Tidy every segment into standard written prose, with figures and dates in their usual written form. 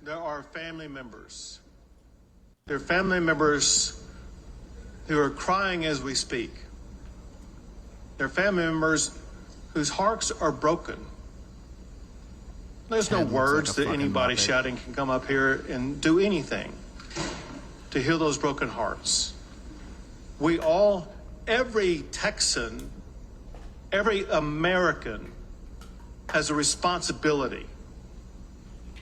there are family members. There are family members who are crying as we speak. There are family members whose hearts are broken. There's no words that anybody shouting can come up here and do anything to heal those broken hearts. We all, every Texan, every American has a responsibility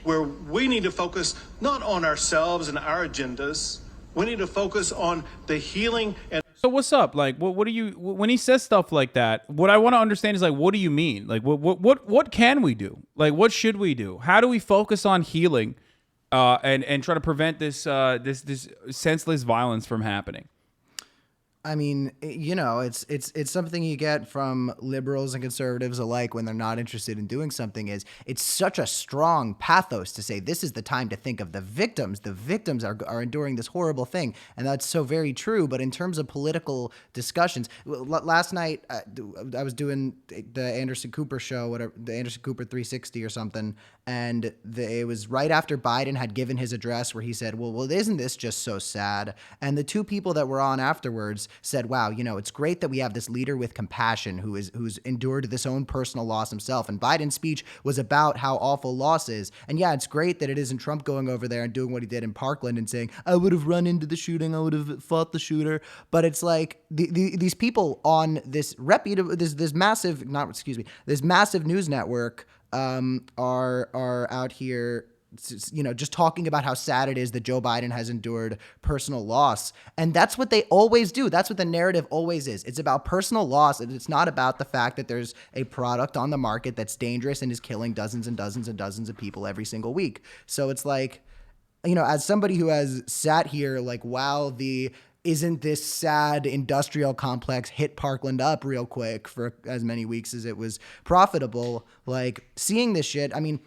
where we need to focus not on ourselves and our agendas. We need to focus on the healing and. So what's up? Like, what do you, when he says stuff like that, what I want to understand is like, what do you mean? Like, what can we do? Like, what should we do? How do we focus on healing, and try to prevent this senseless violence from happening? I mean, you know, it's something you get from liberals and conservatives alike when they're not interested in doing something. Is it's such a strong pathos to say this is the time to think of the victims. The victims are enduring this horrible thing, and that's so very true. But in terms of political discussions, last night I was doing the Anderson Cooper show, whatever, the Anderson Cooper 360 or something, and it was right after Biden had given his address where he said, well, isn't this just so sad? And the two people that were on afterwards said, wow, you know, it's great that we have this leader with compassion who's endured this own personal loss himself. And Biden's speech was about how awful loss is. And yeah, it's great that it isn't Trump going over there and doing what he did in Parkland and saying, I would have run into the shooting, I would have fought the shooter. But it's like these people on this reputable, this massive news network are out here, you know, just talking about how sad it is that Joe Biden has endured personal loss. And that's what they always do. That's what the narrative always is. It's about personal loss. And it's not about the fact that there's a product on the market that's dangerous and is killing dozens and dozens and dozens of people every single week. So it's like, you know, as somebody who has sat here like, wow, isn't this sad industrial complex hit Parkland up real quick for as many weeks as it was profitable, like seeing this shit, I mean,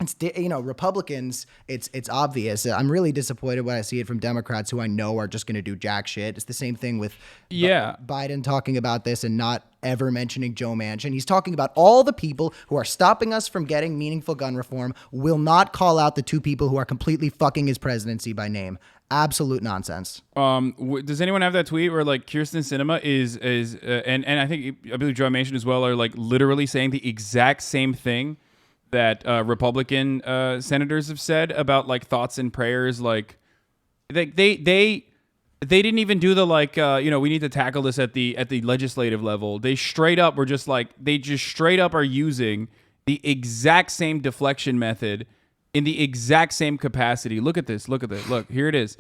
it's, you know, Republicans, it's obvious. I'm really disappointed when I see it from Democrats who I know are just going to do jack shit. It's the same thing with Biden talking about this and not ever mentioning Joe Manchin. He's talking about all the people who are stopping us from getting meaningful gun reform, will not call out the two people who are completely fucking his presidency by name. Absolute nonsense. Does anyone have that tweet where like Kirsten Sinema and I believe Joe Manchin as well are like literally saying the exact same thing that Republican senators have said about like thoughts and prayers, like they didn't even do the like you know, we need to tackle this at the legislative level. They straight up are using the exact same deflection method in the exact same capacity. Look at this. Look, here it is.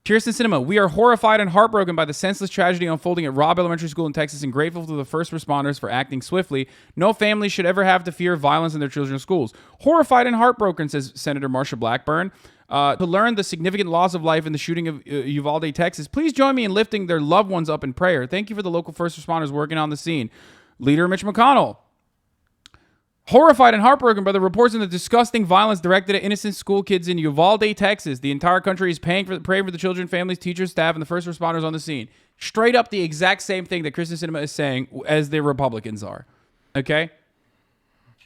Kirsten Sinema, we are horrified and heartbroken by the senseless tragedy unfolding at Robb Elementary School in Texas and grateful to the first responders for acting swiftly. No family should ever have to fear violence in their children's schools. Horrified and heartbroken, says Senator Marsha Blackburn, to learn the significant loss of life in the shooting of Uvalde, Texas. Please join me in lifting their loved ones up in prayer. Thank you for the local first responders working on the scene. Leader Mitch McConnell, horrified and heartbroken by the reports of the disgusting violence directed at innocent school kids in Uvalde, Texas. The entire country is praying for the children, families, teachers, staff, and the first responders on the scene. Straight up the exact same thing that Kirsten Sinema is saying as the Republicans are. Okay?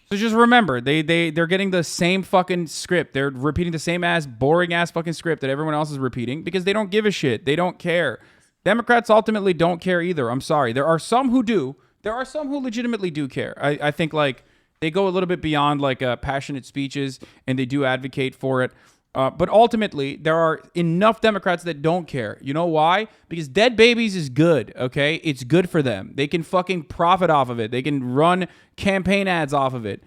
So just remember, they're getting the same fucking script. They're repeating the same boring ass fucking script that everyone else is repeating because they don't give a shit. They don't care. Democrats ultimately don't care either. I'm sorry. There are some who do. There are some who legitimately do care. I think like they go a little bit beyond like passionate speeches and they do advocate for it. But ultimately, there are enough Democrats that don't care. You know why? Because dead babies is good, okay? It's good for them. They can fucking profit off of it. They can run campaign ads off of it.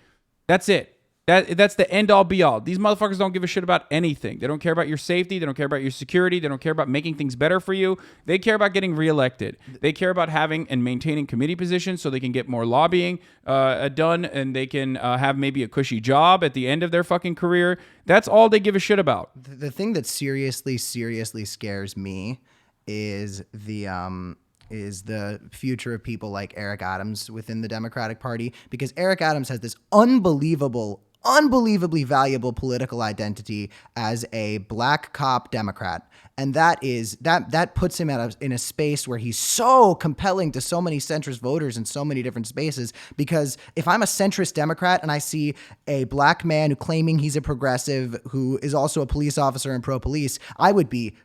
That's it. That's the end all be all. These motherfuckers don't give a shit about anything. They don't care about your safety. They don't care about your security. They don't care about making things better for you. They care about getting reelected. They care about having and maintaining committee positions so they can get more lobbying done and they can have maybe a cushy job at the end of their fucking career. That's all they give a shit about. The thing that seriously scares me is the future of people like Eric Adams within the Democratic Party, because Eric Adams has this unbelievable unbelievably valuable political identity as a black cop Democrat. And that puts him in a space where he's so compelling to so many centrist voters in so many different spaces. Because if I'm a centrist Democrat and I see a black man who claiming he's a progressive, who is also a police officer and pro-police, I would be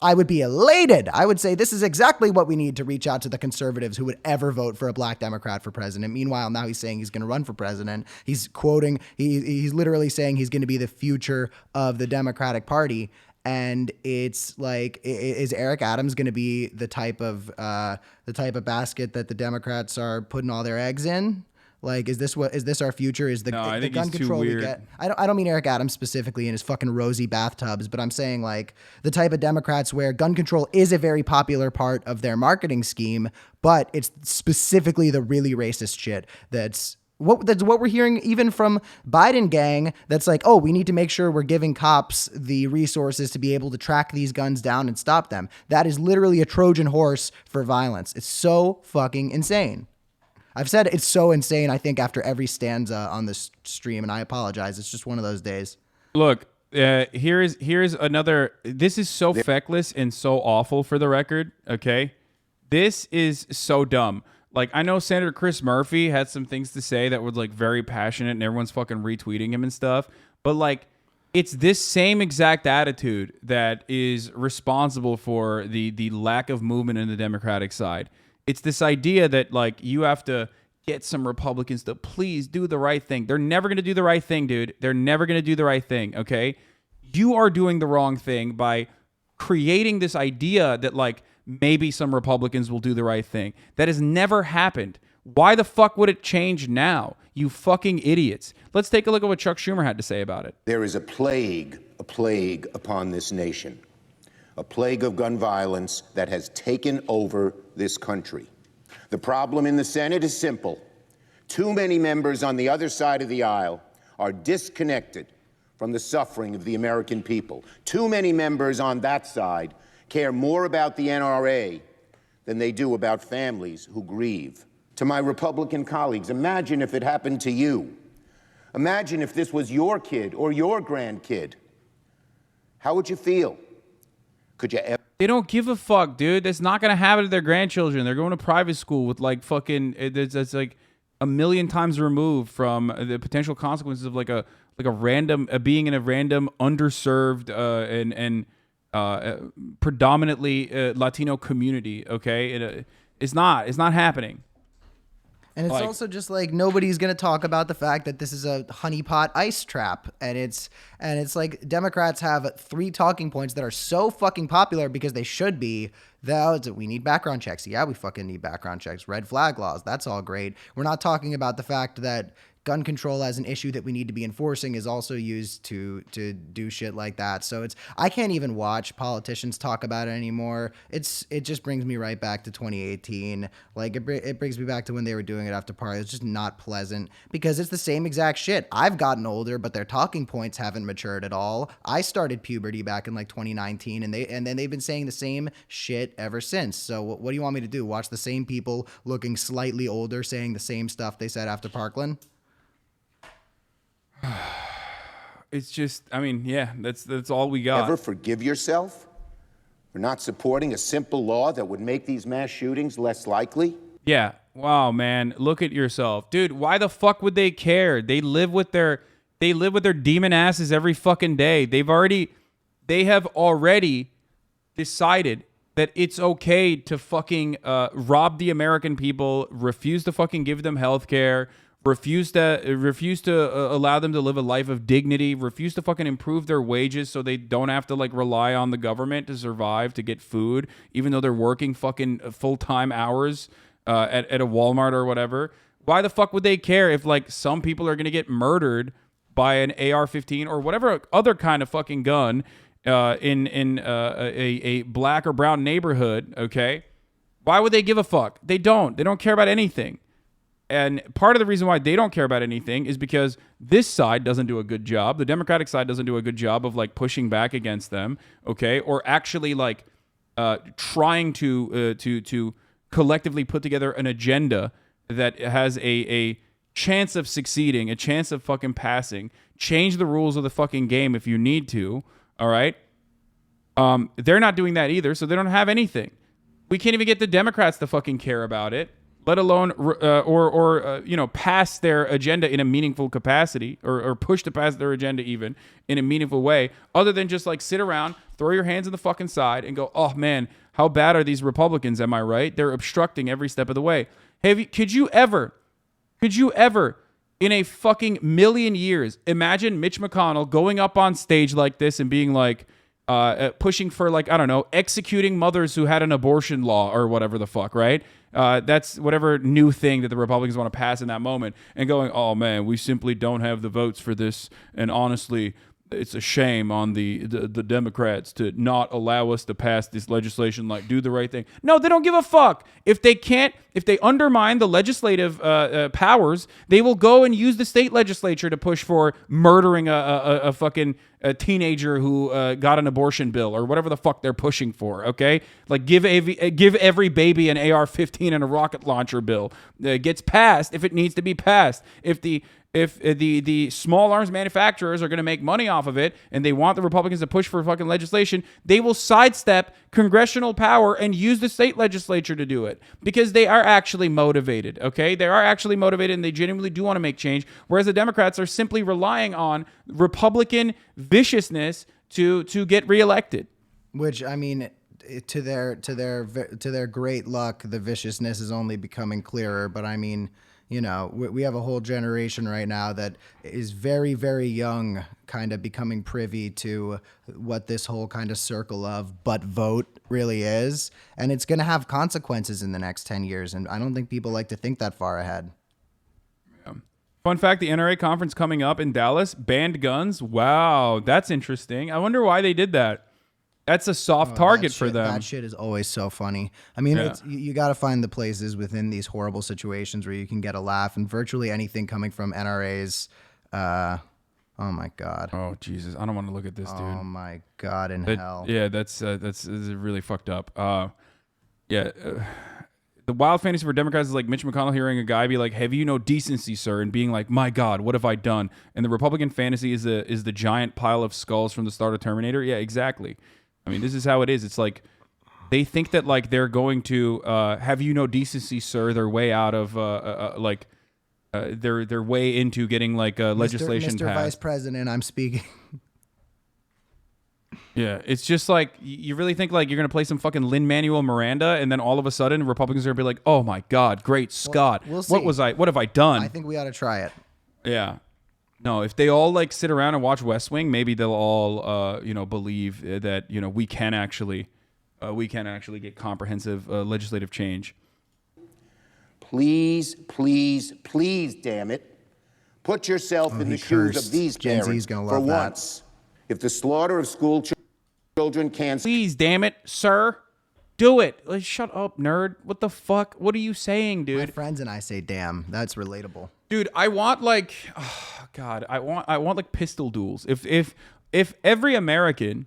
elated. I would say this is exactly what we need to reach out to the conservatives who would ever vote for a black Democrat for president. Meanwhile, now he's saying he's going to run for president. He's he's literally saying he's going to be the future of the Democratic Party. And it's like, is Eric Adams going to be the type of basket that the Democrats are putting all their eggs in? Like, is this our future? Is the gun control we get? I don't mean Eric Adams specifically in his fucking rosy bathtubs, but I'm saying like the type of Democrats where gun control is a very popular part of their marketing scheme, but it's specifically the really racist shit that's what we're hearing even from Biden gang. That's like, oh, we need to make sure we're giving cops the resources to be able to track these guns down and stop them. That is literally a Trojan horse for violence. It's so fucking insane. I've said it's so insane, I think, after every stanza on this stream, and I apologize. It's just one of those days. Look, here's another. This is so feckless and so awful for the record, okay? This is so dumb. Like, I know Senator Chris Murphy had some things to say that were, like, very passionate, and everyone's fucking retweeting him and stuff. But, like, it's this same exact attitude that is responsible for the lack of movement in the Democratic side. It's this idea that, like, you have to get some Republicans to please do the right thing. They're never going to do the right thing, dude. They're never going to do the right thing, okay? You are doing the wrong thing by creating this idea that, like, maybe some Republicans will do the right thing. That has never happened. Why the fuck would it change now? You fucking idiots. Let's take a look at what Chuck Schumer had to say about it. There is a plague upon this nation. A plague of gun violence that has taken over this country. The problem in the Senate is simple. Too many members on the other side of the aisle are disconnected from the suffering of the American people. Too many members on that side care more about the NRA than they do about families who grieve. To my Republican colleagues, imagine if it happened to you. Imagine if this was your kid or your grandkid. How would you feel? Could you ever? They don't give a fuck, dude. That's not gonna happen to their grandchildren. They're going to private school with like fucking. That's like a million times removed from the potential consequences of like a random being in a random underserved and predominantly Latino community. Okay, it's not happening. And it's also just like nobody's going to talk about the fact that this is a honeypot ice trap. And it's like Democrats have 3 talking points that are so fucking popular because they should be. That we need background checks. Yeah, we fucking need background checks. Red flag laws. That's all great. We're not talking about the fact that gun control as an issue that we need to be enforcing is also used to do shit like that. So I can't even watch politicians talk about it anymore. It just brings me right back to 2018. Like it brings me back to when they were doing it after party. It's just not pleasant because it's the same exact shit. I've gotten older, but their talking points haven't matured at all. I started puberty back in like 2019 and then they've been saying the same shit ever since. So what do you want me to do? Watch the same people looking slightly older saying the same stuff they said after Parkland? It's just, I mean, yeah, that's all we got. Ever forgive yourself for not supporting a simple law that would make these mass shootings less likely? Yeah. Wow, man. Look at yourself. Dude, why the fuck would they care? They live with their demon asses every fucking day. They have already decided that it's okay to fucking rob the American people, refuse to fucking give them health care, refuse to allow them to live a life of dignity, refuse to fucking improve their wages so they don't have to like rely on the government to survive, to get food, even though they're working fucking full-time hours at a Walmart or whatever. Why the fuck would they care if like some people are going to get murdered by an AR-15 or whatever other kind of fucking gun in a black or brown neighborhood, okay? Why would they give a fuck? They don't care about anything. And part of the reason why they don't care about anything is because this side doesn't do a good job. The Democratic side doesn't do a good job of like pushing back against them, okay? Or actually like trying to collectively put together an agenda that has a chance of succeeding, a chance of fucking passing. Change the rules of the fucking game if you need to. All right. They're not doing that either, so they don't have anything. We can't even get the Democrats to fucking care about it, let alone pass their agenda in a meaningful capacity, or push to pass their agenda even in a meaningful way, other than just like sit around, throw your hands in the fucking side, and go, oh man, how bad are these Republicans? Am I right? They're obstructing every step of the way. Could you ever, in a fucking million years, imagine Mitch McConnell going up on stage like this and being like, pushing for, like, I don't know, executing mothers who had an abortion law or whatever the fuck, right? That's whatever new thing that the Republicans want to pass in that moment, and going, oh man, we simply don't have the votes for this, and honestly, it's a shame on the Democrats to not allow us to pass this legislation, like do the right thing. No, they don't give a fuck. If they undermine the legislative powers, they will go and use the state legislature to push for murdering a fucking teenager who got an abortion bill or whatever the fuck they're pushing for. Okay, like give every baby an AR-15 and a rocket launcher bill. Gets passed if it needs to be passed. If the small arms manufacturers are going to make money off of it and they want the Republicans to push for fucking legislation, they will sidestep congressional power and use the state legislature to do it, because they are actually motivated, okay? They are actually motivated and they genuinely do want to make change, whereas the Democrats are simply relying on Republican viciousness to get reelected. Which, I mean, to their great luck, the viciousness is only becoming clearer, but I mean, you know, we have a whole generation right now that is very, very young, kind of becoming privy to what this whole kind of circle of but vote really is. And it's going to have consequences in the next 10 years. And I don't think people like to think that far ahead. Yeah. Fun fact, the NRA conference coming up in Dallas, banned guns. Wow, that's interesting. I wonder why they did that. That's a soft target for them. That shit is always so funny. I mean, Yeah. you got to find the places within these horrible situations where you can get a laugh, and virtually anything coming from NRAs. Oh my God. Oh Jesus, I don't want to look at this, dude. Oh my God in hell. Yeah, that's really fucked up. The wild fantasy for Democrats is like Mitch McConnell hearing a guy be like, "Have you no decency, sir?" and being like, "My God, what have I done?" And the Republican fantasy is the giant pile of skulls from the start of Terminator. Yeah, exactly. I mean, this is how it is. It's like they think that like they're going to have you no decency, sir. Their way out of their way into getting like legislation Mr. passed. Vice President, I'm speaking. Yeah, it's just like you really think like you're gonna play some fucking Lin-Manuel Miranda, and then all of a sudden Republicans are gonna be like, "Oh my God, great Scott, we'll see. What have I done?" I think we ought to try it. Yeah. No, if they all like sit around and watch West Wing, maybe they'll all believe that we can actually get comprehensive legislative change. Please, please, please, damn it, put yourself in the shoes of these Gen Z's parents gonna for love that. once. If the slaughter of school children can't Please, damn it, sir, do it. Like, shut up, nerd. What the fuck? What are you saying, dude? My friends and I say, "Damn, that's relatable." Dude, I want like, oh God, I want like pistol duels. If every American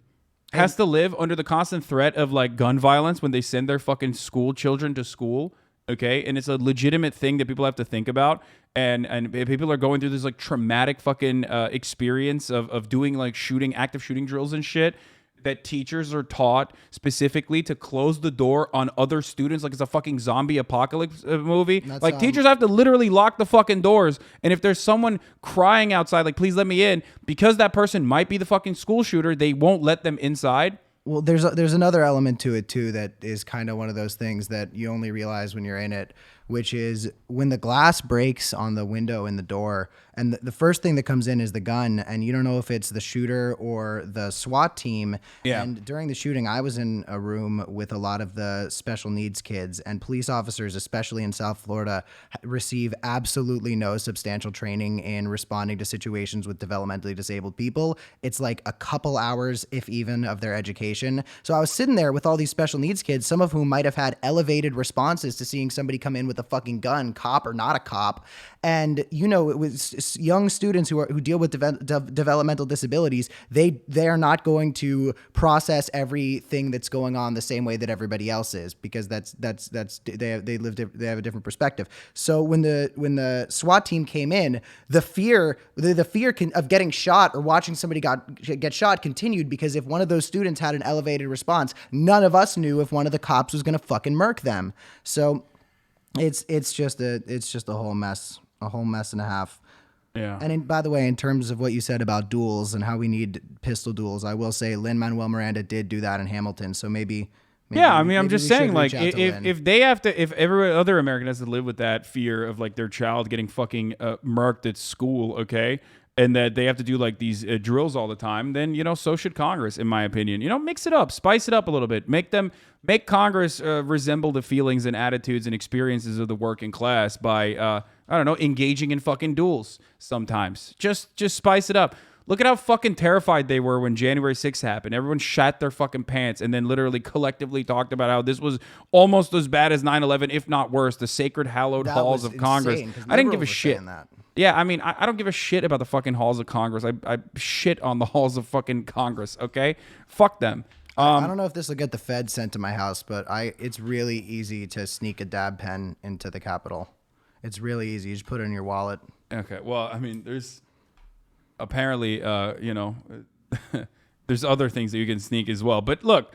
has to live under the constant threat of like gun violence when they send their fucking school children to school, okay, and it's a legitimate thing that people have to think about, and people are going through this like traumatic fucking experience of doing like active shooting drills and shit, that teachers are taught specifically to close the door on other students like it's a fucking zombie apocalypse movie. Like teachers have to literally lock the fucking doors, and if there's someone crying outside like, "Please let me in," because that person might be the fucking school shooter, they won't let them inside. Well, there's another element to it too that is kind of one of those things that you only realize when you're in it, which is when the glass breaks on the window in the door, and the first thing that comes in is the gun, and you don't know if it's the shooter or the SWAT team. Yeah. And during the shooting, I was in a room with a lot of the special needs kids, and police officers, especially in South Florida, receive absolutely no substantial training in responding to situations with developmentally disabled people. It's like a couple hours, if even, of their education. So I was sitting there with all these special needs kids, some of whom might have had elevated responses to seeing somebody come in with with a fucking gun, cop or not a cop. And you know, it was young students who deal with developmental disabilities. They are not going to process everything that's going on the same way that everybody else is, because they have a different perspective. So when the SWAT team came in, the fear of getting shot or watching somebody get shot continued, because if one of those students had an elevated response, none of us knew if one of the cops was going to fucking murk them. So it's just a whole mess. A whole mess and a half. Yeah. And by the way, in terms of what you said about duels and how we need pistol duels, I will say Lin-Manuel Miranda did do that in Hamilton. So maybe yeah, I mean, I'm just saying, like, if if every other American has to live with that fear of like their child getting fucking murked at school, okay, and that they have to do like these drills all the time, then, you know, so should Congress, in my opinion. You know, mix it up, spice it up a little bit, make Congress resemble the feelings and attitudes and experiences of the working class by, I don't know, engaging in fucking duels sometimes. Just spice it up. Look at how fucking terrified they were when January 6th happened. Everyone shat their fucking pants and then literally collectively talked about how this was almost as bad as 9/11, if not worse, the sacred hallowed halls of Congress. I didn't give a shit. Yeah, I mean, I don't give a shit about the fucking halls of Congress. I shit on the halls of fucking Congress, okay? Fuck them. I don't know if this will get the Fed sent to my house, but it's really easy to sneak a dab pen into the Capitol. It's really easy. You just put it in your wallet. Okay, well, I mean, there's apparently, you know, there's other things that you can sneak as well. But look,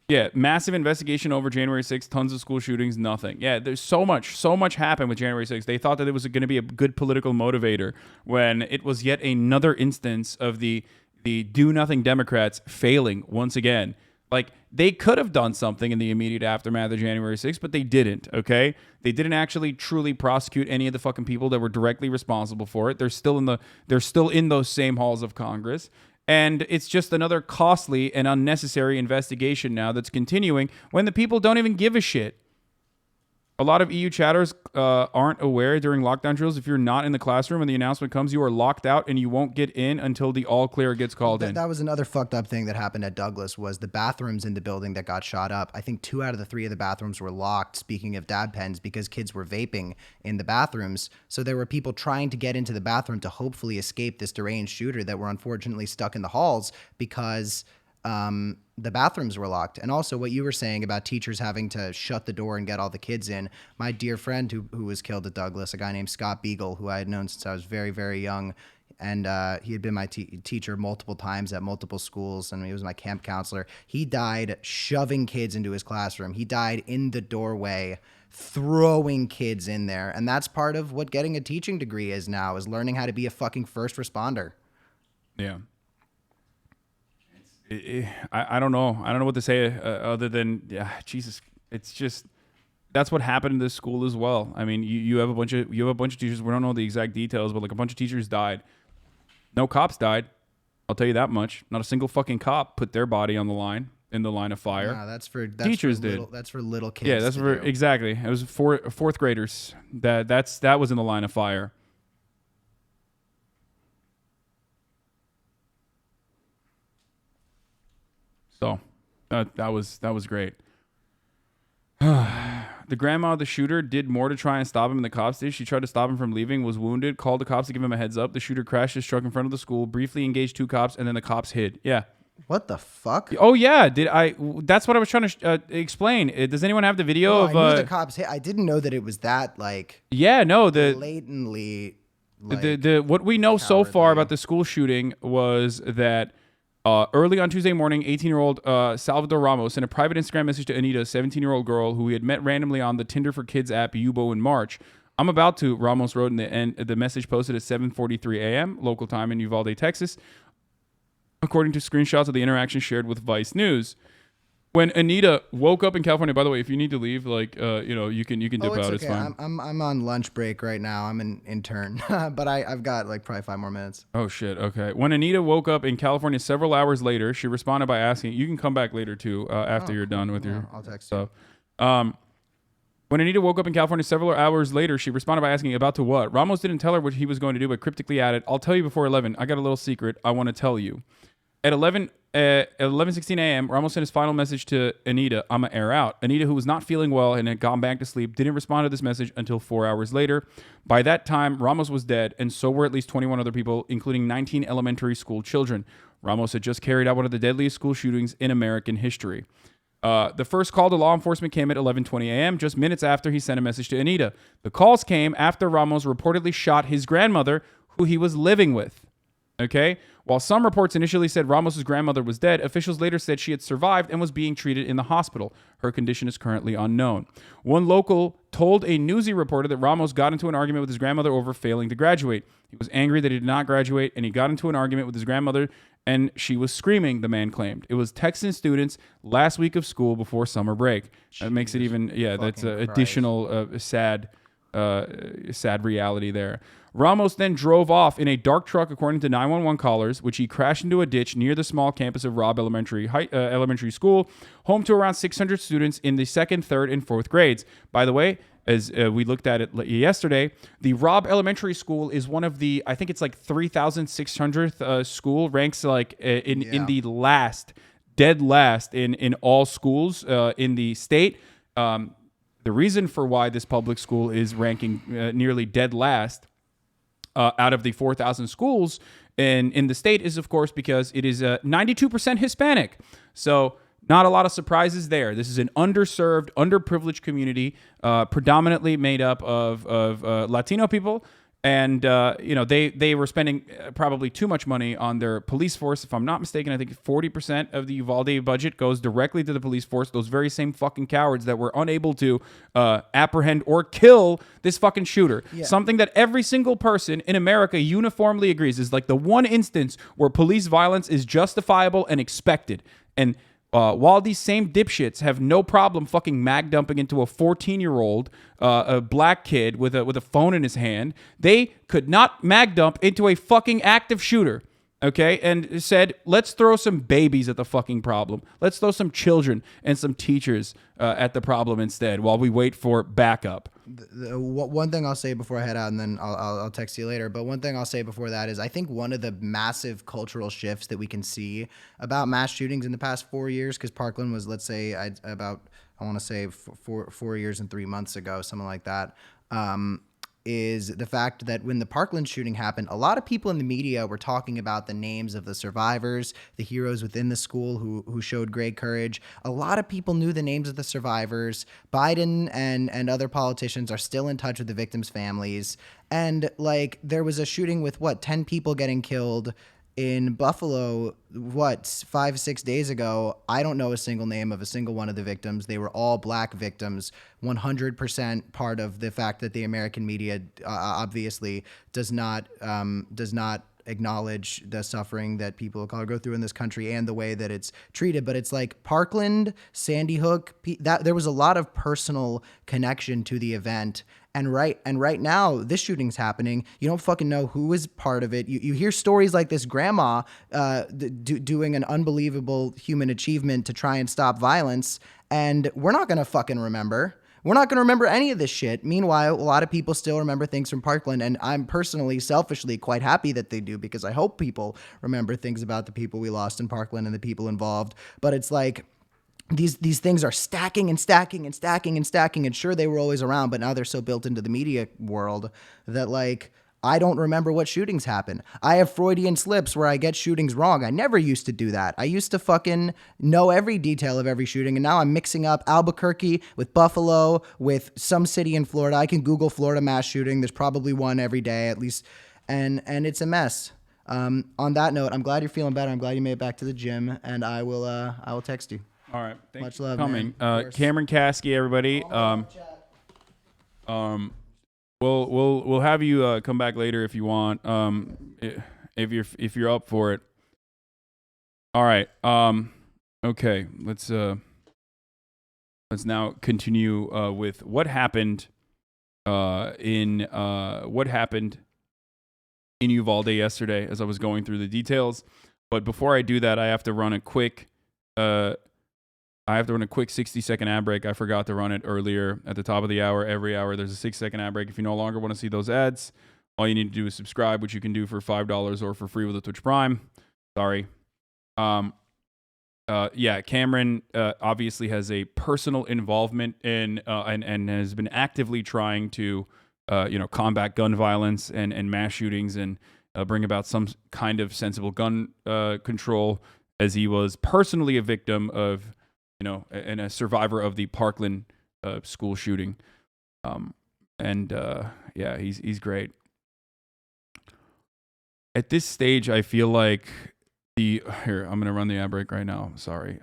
yeah, massive investigation over January 6th, tons of school shootings, nothing. Yeah, there's so much happened with January 6th. They thought that it was going to be a good political motivator when it was yet another instance of the do-nothing Democrats failing once again. Like, they could have done something in the immediate aftermath of January 6th, but they didn't, okay? They didn't actually truly prosecute any of the fucking people that were directly responsible for it. They're still in those same halls of Congress. And it's just another costly and unnecessary investigation now that's continuing when the people don't even give a shit. A lot of EU chatters aren't aware during lockdown drills. If you're not in the classroom and the announcement comes, you are locked out and you won't get in until the all clear gets called in. That was another fucked up thing that happened at Douglas, was the bathrooms in the building that got shot up. I think 2 out of the 3 of the bathrooms were locked, speaking of dab pens, because kids were vaping in the bathrooms. So there were people trying to get into the bathroom to hopefully escape this deranged shooter that were unfortunately stuck in the halls because the bathrooms were locked. And also what you were saying about teachers having to shut the door and get all the kids in. My dear friend who was killed at Douglas, a guy named Scott Beagle, who I had known since I was very, very young. And he had been my teacher multiple times at multiple schools, and he was my camp counselor. He died shoving kids into his classroom. He died in the doorway, throwing kids in there. And that's part of what getting a teaching degree is now, is learning how to be a fucking first responder. Yeah. I don't know. I don't know what to say other than, yeah, Jesus. It's just, that's what happened in this school as well. I mean, you have a bunch of teachers. We don't know the exact details, but like a bunch of teachers died. No cops died. I'll tell you that much. Not a single fucking cop put their body on the line, in the line of fire. No, that's for teachers for little, did. That's for little kids. Yeah, that's for exactly. It was fourth graders. That was in the line of fire. So that was great. The grandma of the shooter did more to try and stop him than the cops did. She tried to stop him from leaving, was wounded, called the cops to give him a heads up. The shooter crashed his truck in front of the school, briefly engaged 2 cops, and then the cops hid. Yeah. What the fuck? Oh yeah, that's what I was trying to explain. Does anyone have the video of? I knew the cops hit. I didn't know that it was that like. Yeah, no, blatantly. The what we know so far about the school shooting was that early on Tuesday morning, 18-year-old Salvador Ramos sent a private Instagram message to Anita, a 17-year-old girl who he had met randomly on the Tinder for Kids app Yubo in March. I'm about to, Ramos wrote in the end. The message posted at 7:43 a.m. local time in Uvalde, Texas, according to screenshots of the interaction shared with Vice News. When Anita woke up in California, by the way, if you need to leave, like, you can dip out. Okay. It's fine. I'm on lunch break right now. I'm an intern, but I've got like probably 5 more minutes. Oh shit. Okay. When Anita woke up in California several hours later, she responded by asking, "You can come back later too, after you're done with your I'll text stuff." When Anita woke up in California several hours later, she responded by asking, "About to what?" Ramos didn't tell her what he was going to do, but cryptically added, "I'll tell you before 11. I got a little secret I want to tell you." At 11:16 a.m., Ramos sent his final message to Anita, "I'ma air out." Anita, who was not feeling well and had gone back to sleep, didn't respond to this message until 4 hours later. By that time, Ramos was dead, and so were at least 21 other people, including 19 elementary school children. Ramos had just carried out one of the deadliest school shootings in American history. The first call to law enforcement came at 11:20 a.m., just minutes after he sent a message to Anita. The calls came after Ramos reportedly shot his grandmother, who he was living with. Okay? While some reports initially said Ramos' grandmother was dead, officials later said she had survived and was being treated in the hospital. Her condition is currently unknown. One local told a Newsy reporter that Ramos got into an argument with his grandmother over failing to graduate. He was angry that he did not graduate, and he got into an argument with his grandmother, and she was screaming, the man claimed. It was Texan students last week of school before summer break. That makes it even, that's an additional sad reality there. Ramos then drove off in a dark truck, according to 911 callers, which he crashed into a ditch near the small campus of Robb Elementary School, home to around 600 students in the second, third, and fourth grades. By the way, as we looked at it yesterday, the Robb Elementary School is one of the, I think it's like 3,600th school, ranks like in the dead last in all schools in the state. The reason for why this public school is ranking nearly dead last out of the 4,000 schools in the state is, of course, because it is 92% Hispanic. So not a lot of surprises there. This is an underserved, underprivileged community, predominantly made up of Latino people. And, they were spending probably too much money on their police force. If I'm not mistaken, I think 40% of the Uvalde budget goes directly to the police force. Those very same fucking cowards that were unable to apprehend or kill this fucking shooter. Yeah. Something that every single person in America uniformly agrees is like the one instance where police violence is justifiable and expected. And while these same dipshits have no problem fucking mag dumping into a 14-year-old, a black kid with a phone in his hand, they could not mag dump into a fucking active shooter. Okay, and said, let's throw some babies at the fucking problem. Let's throw some children and some teachers at the problem instead while we wait for backup. One thing I'll say before I head out, and then I'll text you later, but one thing I'll say before that is I think one of the massive cultural shifts that we can see about mass shootings in the past 4 years, because Parkland was, let's say, I want to say 4 years and 3 months ago, something like that, is the fact that when the Parkland shooting happened, a lot of people in the media were talking about the names of the survivors, the heroes within the school who showed great courage. A lot of people knew the names of the survivors. Biden and other politicians are still in touch with the victims' families. And like there was a shooting with 10 people getting killed in Buffalo, 5-6 days ago. I don't know a single name of a single one of the victims. They were all black victims, 100% part of the fact that the American media obviously does not acknowledge the suffering that people of color go through in this country and the way that it's treated. But it's like Parkland, Sandy Hook, that there was a lot of personal connection to the event. And right now, this shooting's happening. You don't fucking know who is part of it. You hear stories like this grandma doing an unbelievable human achievement to try and stop violence, and we're not gonna fucking remember. We're not going to remember any of this shit. Meanwhile, a lot of people still remember things from Parkland, and I'm personally, selfishly quite happy that they do, because I hope people remember things about the people we lost in Parkland and the people involved. But it's like these things are stacking and stacking and stacking and stacking, and sure, they were always around, but now they're so built into the media world that, like, I don't remember what shootings happen. I have Freudian slips where I get shootings wrong. I never used to do that. I used to fucking know every detail of every shooting, and now I'm mixing up Albuquerque with Buffalo with some city in Florida. I can Google Florida mass shooting. There's probably one every day at least, and it's a mess. On that note, I'm glad you're feeling better. I'm glad you made it back to the gym, and I will text you. All right, much love, coming. Man. Cameron Caskey, everybody. We'll have you come back later if you want. If you're up for it. All right. Okay. Let's now continue with what happened in Uvalde yesterday as I was going through the details. But before I do that, I have to run a quick 60-second ad break. I forgot to run it earlier at the top of the hour. Every hour, there's a 6-second ad break. If you no longer want to see those ads, all you need to do is subscribe, which you can do for $5 or for free with a Twitch Prime. Sorry. Yeah, Cameron obviously has a personal involvement in and has been actively trying to combat gun violence and mass shootings and bring about some kind of sensible gun control, as he was personally a victim of and a survivor of the Parkland school shooting. Yeah, he's great. At this stage, I feel like here, I'm gonna run the ad break right now. Sorry.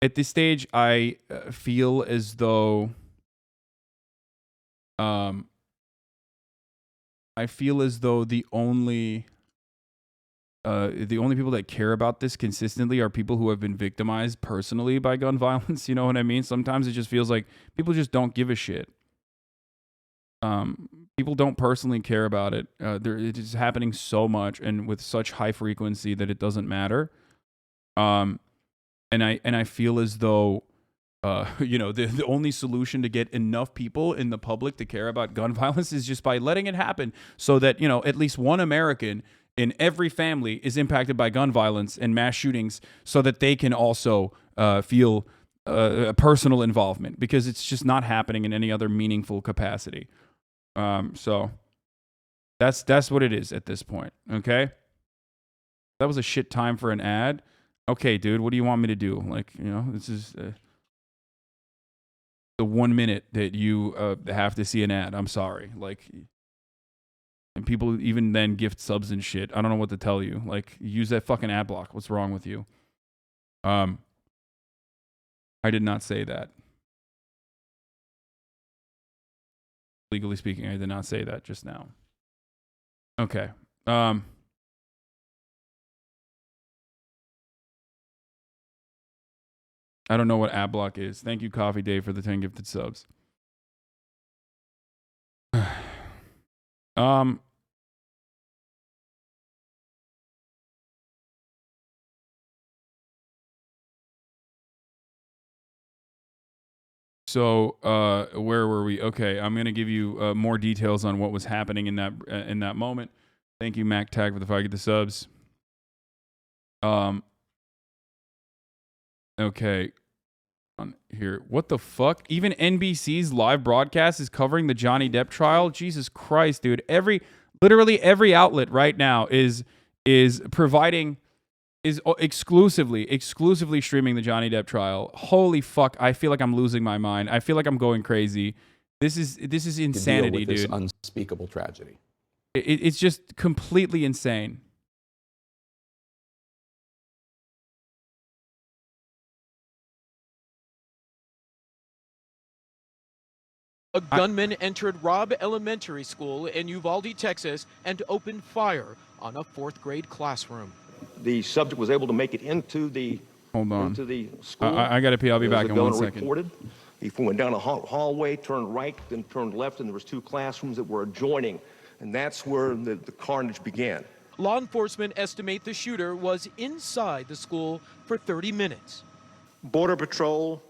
At this stage, I feel as though the only people that care about this consistently are people who have been victimized personally by gun violence. You know what I mean? Sometimes it just feels like people just don't give a shit. People don't personally care about it. It is happening so much and with such high frequency that it doesn't matter. And I feel as though, the only solution to get enough people in the public to care about gun violence is just by letting it happen, so that at least one American in every family is impacted by gun violence and mass shootings, so that they can also feel a personal involvement, because it's just not happening in any other meaningful capacity. So that's what it is at this point. Okay, that was a shit time for an ad. Okay, dude, what do you want me to do? This is the 1 minute that you have to see an ad. I'm sorry. And people even then gift subs and shit. I don't know what to tell you. Use that fucking ad block. What's wrong with you? I did not say that. Legally speaking, I did not say that just now. Okay. I don't know what ad block is. Thank you, Coffee Dave, for the 10 gifted subs. So where were we? Okay, I'm gonna give you more details on what was happening in that moment. Thank you, Mac Tag, for the 5 gifted subs. Okay. On here, what the fuck? Even NBC's live broadcast is covering the Johnny Depp trial. Jesus Christ, dude! Literally every outlet right now is exclusively streaming the Johnny Depp trial. Holy fuck! I feel like I'm losing my mind. I feel like I'm going crazy. This is insanity, to deal with dude. This unspeakable tragedy. It's just completely insane. A gunman entered Robb Elementary School in Uvalde, Texas, and opened fire on a 4th grade classroom. The subject was able to make it into the school. I gotta pee. I'll be back in 1 second. Reported. He went down a hallway, turned right, then turned left, and there was 2 classrooms that were adjoining, and that's where the carnage began. Law enforcement estimate the shooter was inside the school for 30 minutes. Border Patrol,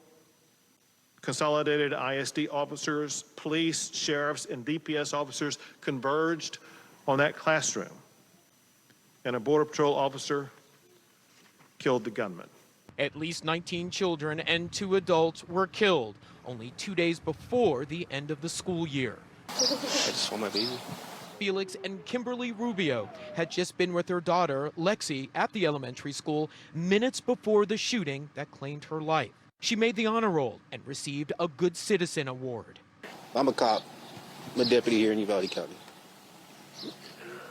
Consolidated ISD officers, police, sheriffs, and DPS officers converged on that classroom, and a Border Patrol officer killed the gunman. At least 19 children and 2 adults were killed only 2 days before the end of the school year. I just saw my baby. Felix and Kimberly Rubio had just been with their daughter, Lexi, at the elementary school minutes before the shooting that claimed her life. She made the honor roll and received a Good Citizen Award. I'm a cop. I'm a deputy here in Uvalde County.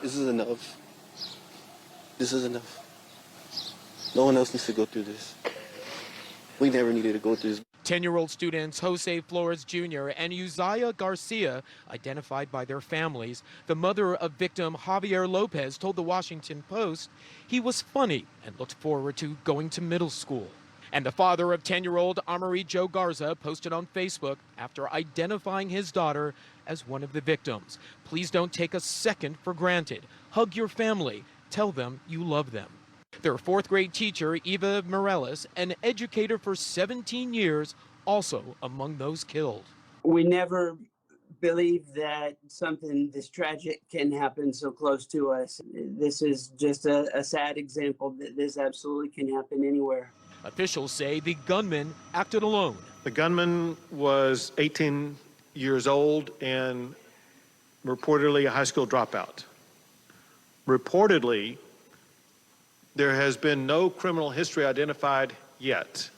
This is enough. This is enough. No one else needs to go through this. We never needed to go through this. 10-year-old students Jose Flores Jr. and Uzziah Garcia, identified by their families. The mother of victim Javier Lopez told the Washington Post he was funny and looked forward to going to middle school. And the father of 10-year-old Amari Joe Garza posted on Facebook after identifying his daughter as one of the victims. Please don't take a second for granted. Hug your family. Tell them you love them. Their 4th grade teacher, Eva Morales, an educator for 17 years, also among those killed. We never believe that something this tragic can happen so close to us. This is just a sad example that this absolutely can happen anywhere. Officials say the gunman acted alone. The gunman was 18 years old and reportedly a high school dropout. Reportedly, there has been no criminal history identified yet.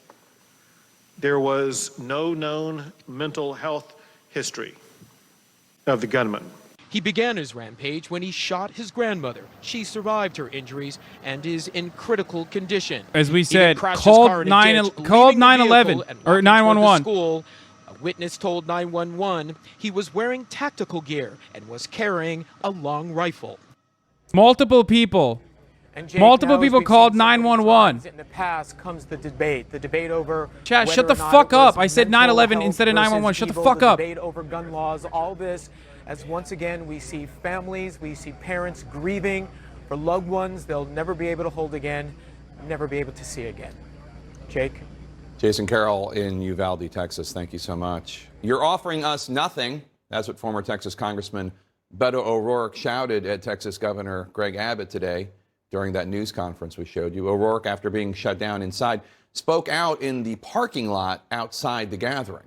There was no known mental health history of the gunman. He began his rampage when he shot his grandmother. She survived her injuries and is in critical condition. As we He said, then crashed his car in a ditch, called leaving the 911 vehicle and or walking toward the 911. school. A witness told 911 he was wearing tactical gear and was carrying a long rifle. Multiple people. And Jake, Multiple now, as people we've called seen so many 911. times in the past comes the debate over Chat, shut whether the or not fuck it was up. I said mental 911 health instead of 911. versus Shut the evil, fuck up. Debate over gun laws, all this, as once again we see families, we see parents grieving for loved ones they'll never be able to hold again, never be able to see again. Jake? Jason Carroll in Uvalde, Texas. Thank you so much. You're offering us nothing. That's what former Texas Congressman Beto O'Rourke shouted at Texas Governor Greg Abbott today during that news conference we showed you. O'Rourke, after being shut down inside, spoke out in the parking lot outside the gathering.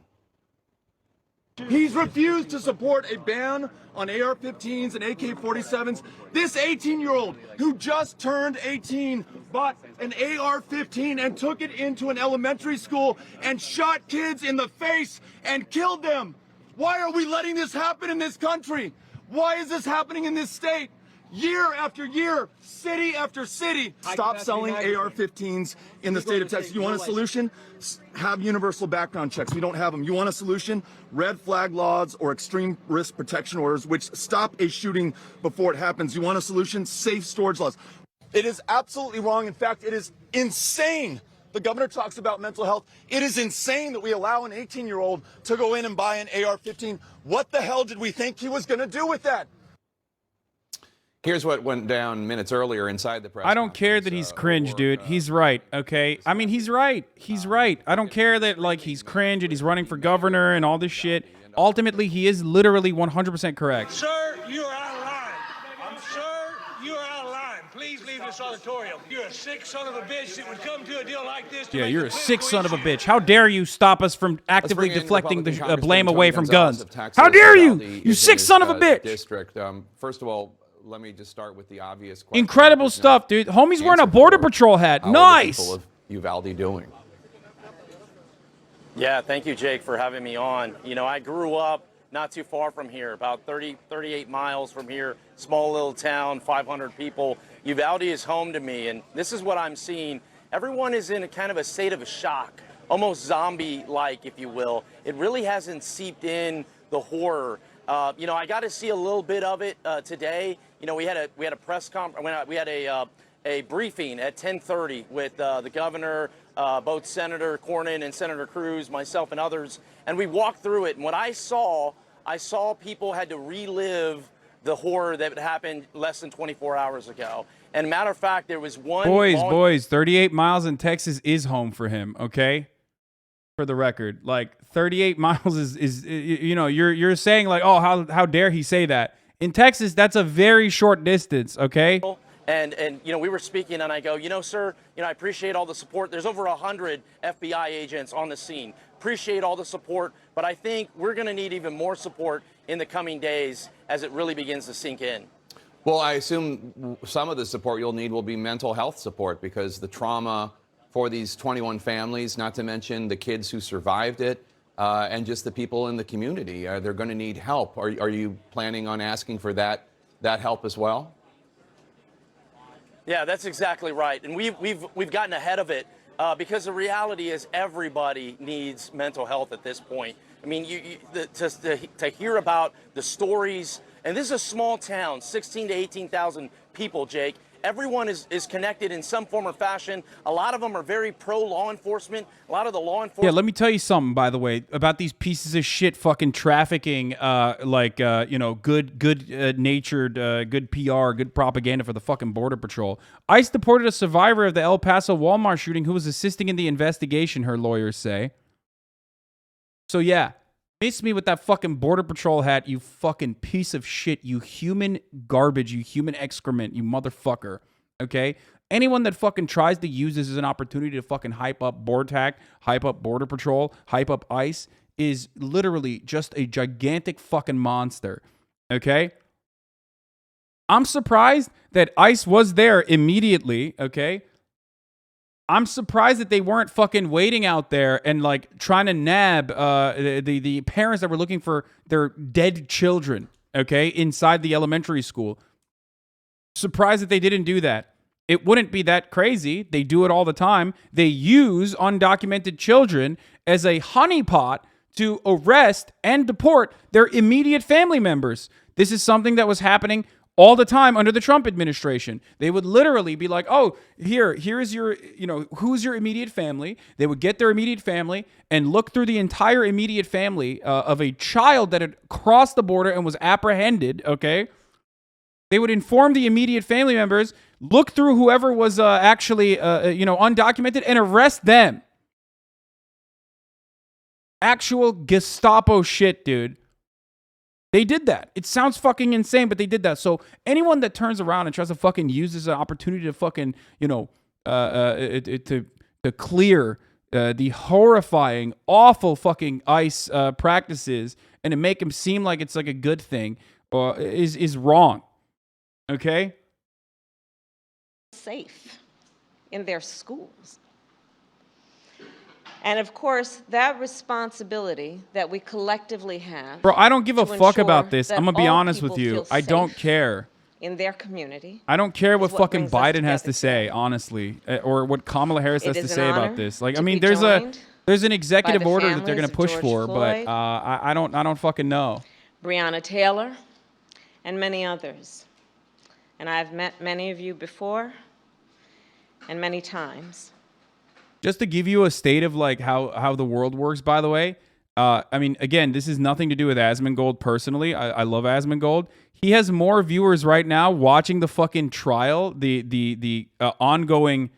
He's refused to support a ban on AR-15s and AK-47s. This 18-year-old who just turned 18 bought an AR-15 and took it into an elementary school and shot kids in the face and killed them. Why are we letting this happen in this country? Why is this happening in this state? Year after year, city after city. Stop selling AR-15s in the state of Texas. You want a solution? Have universal background checks. We don't have them. You want a solution? Red flag laws or extreme risk protection orders, which stop a shooting before it happens. You want a solution? Safe storage laws. It is absolutely wrong. In fact, it is insane. The governor talks about mental health. It is insane that we allow an 18-year-old to go in and buy an AR-15. What the hell did we think he was going to do with that? Here's what went down minutes earlier inside the press I don't care that he's cringe, dude. He's right, okay? I mean, he's right. He's right. I don't care that, like, he's cringe and he's running for governor and all this shit. Ultimately, he is literally 100% correct. Sir, you are out of line. Sir, you are out of line. Please leave this auditorium. You're a sick son of a bitch that would come to a deal like this. Yeah, you're a sick son of a bitch. How dare you stop us from actively deflecting the blame away from guns? How dare you? You sick son of a bitch. District. First of all, let me just start with the obvious question. Incredible stuff, dude. Homie's wearing a Border Patrol hat. Nice. How are the people of Uvalde doing? Yeah, thank you, Jake, for having me on. You know, I grew up not too far from here, about 38 miles from here, small little town, 500 people. Uvalde is home to me, and this is what I'm seeing. Everyone is in a kind of a state of shock, almost zombie-like, if you will. It really hasn't seeped in the horror. You know, I got to see a little bit of it today. You know, we had a press conference. We had a briefing at 10:30 with the governor, both Senator Cornyn and Senator Cruz, myself and others, and we walked through it. And what I saw people had to relive the horror that happened less than 24 hours ago. And matter of fact, there was one. Boys, 38 miles in Texas is home for him. Okay. For the record, like 38 miles is you know, you're saying like, oh, how dare he say that? In Texas, that's a very short distance, okay? And you know, we were speaking, and I go, you know, sir, you know, I appreciate all the support. There's over 100 FBI agents on the scene. Appreciate all the support, but I think we're going to need even more support in the coming days as it really begins to sink in. Well, I assume some of the support you'll need will be mental health support, because the trauma for these 21 families, not to mention the kids who survived it, and just the people in the community, they're going to need help. Are you planning on asking for that help as well? Yeah, that's exactly right. And we've gotten ahead of it because the reality is everybody needs mental health at this point. I mean, to hear about the stories, and this is a small town, 16 to 18,000 people, Jake. Everyone is connected in some form or fashion. A lot of them are very pro-law enforcement. A lot of the law enforcement... Yeah, let me tell you something, by the way, about these pieces of shit fucking trafficking, you know, good-natured, good PR, good propaganda for the fucking Border Patrol. ICE deported a survivor of the El Paso Walmart shooting who was assisting in the investigation, her lawyers say. So, yeah, Miss me with that fucking Border Patrol hat, you fucking piece of shit, you human garbage, you human excrement, you motherfucker. Okay? Anyone that fucking tries to use this as an opportunity to fucking hype up BORTAC, hype up Border Patrol, hype up ICE is literally just a gigantic fucking monster. Okay? I'm surprised that ICE was there immediately, okay? I'm surprised that they weren't fucking waiting out there and like trying to nab the parents that were looking for their dead children, okay, inside the elementary school. Surprised that they didn't do that. It wouldn't be that crazy. They do it all the time. They use undocumented children as a honeypot to arrest and deport their immediate family members. This is something that was happening all the time under the Trump administration. They would literally be like, oh, here is your, who's your immediate family? They would get their immediate family and look through the entire immediate family of a child that had crossed the border and was apprehended, okay? They would inform the immediate family members, look through whoever was actually, undocumented and arrest them. Actual Gestapo shit, dude. They did that. It sounds fucking insane, but they did that. So anyone that turns around and tries to fucking use this as an opportunity to fucking, to clear the horrifying, awful fucking ICE practices and to make them seem like it's like a good thing is wrong. Okay? Safe in their schools. And of course, that responsibility that we collectively have. Bro, I don't give a fuck about this. I'm going to be honest with you. I don't care. In their community. I don't care what fucking Biden has to say, honestly, or what Kamala Harris has to say about this. Like, I mean, there's an executive order that they're going to push for, but I don't fucking know. Breonna Taylor and many others. And I've met many of you before and many times. Just to give you a state of like how the world works, by the way. I mean, again, this is nothing to do with Asmongold personally. I love Asmongold. He has more viewers right now watching the fucking trial, the ongoing